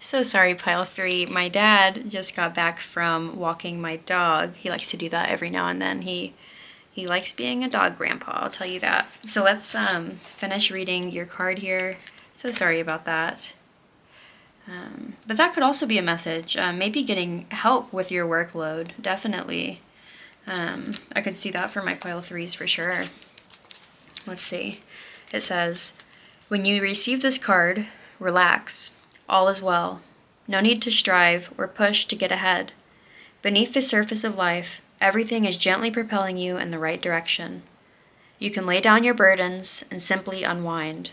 So sorry, pile 3. My dad just got back from walking my dog. He likes to do that every now and then. He likes being a dog grandpa, I'll tell you that. So let's finish reading your card here. So sorry about that. But that could also be a message. Maybe getting help with your workload, definitely. I could see that for my pile 3s for sure. Let's see. It says, when you receive this card, relax. All is well. No need to strive or push to get ahead. Beneath the surface of life, everything is gently propelling you in the right direction. You can lay down your burdens and simply unwind.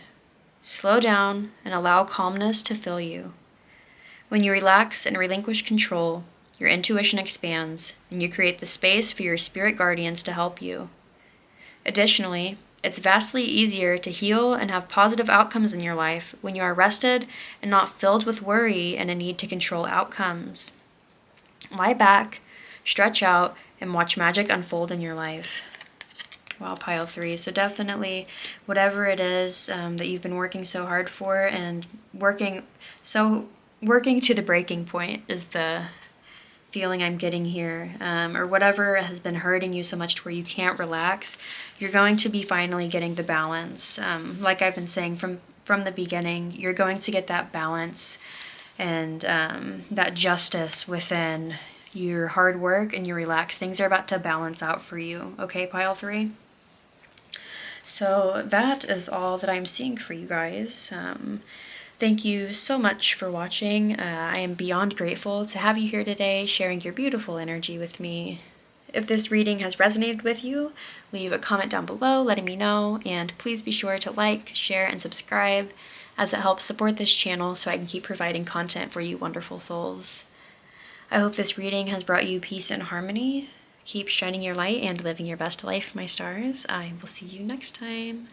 Slow down and allow calmness to fill you. When you relax and relinquish control, your intuition expands and you create the space for your spirit guardians to help you. Additionally, it's vastly easier to heal and have positive outcomes in your life when you are rested and not filled with worry and a need to control outcomes. Lie back, stretch out, and watch magic unfold in your life. Wow, pile 3. So definitely whatever it is that you've been working so hard for and working to the breaking point is the feeling I'm getting here, or whatever has been hurting you so much to where you can't relax, you're going to be finally getting the balance. Like I've been saying from the beginning, you're going to get that balance and that justice within your hard work and your relax. Things are about to balance out for you. Okay, pile 3? So that is all that I'm seeing for you guys. Thank you so much for watching. I am beyond grateful to have you here today, sharing your beautiful energy with me. If this reading has resonated with you, leave a comment down below letting me know, and please be sure to like, share, and subscribe as it helps support this channel so I can keep providing content for you wonderful souls. I hope this reading has brought you peace and harmony. Keep shining your light and living your best life, my stars. I will see you next time.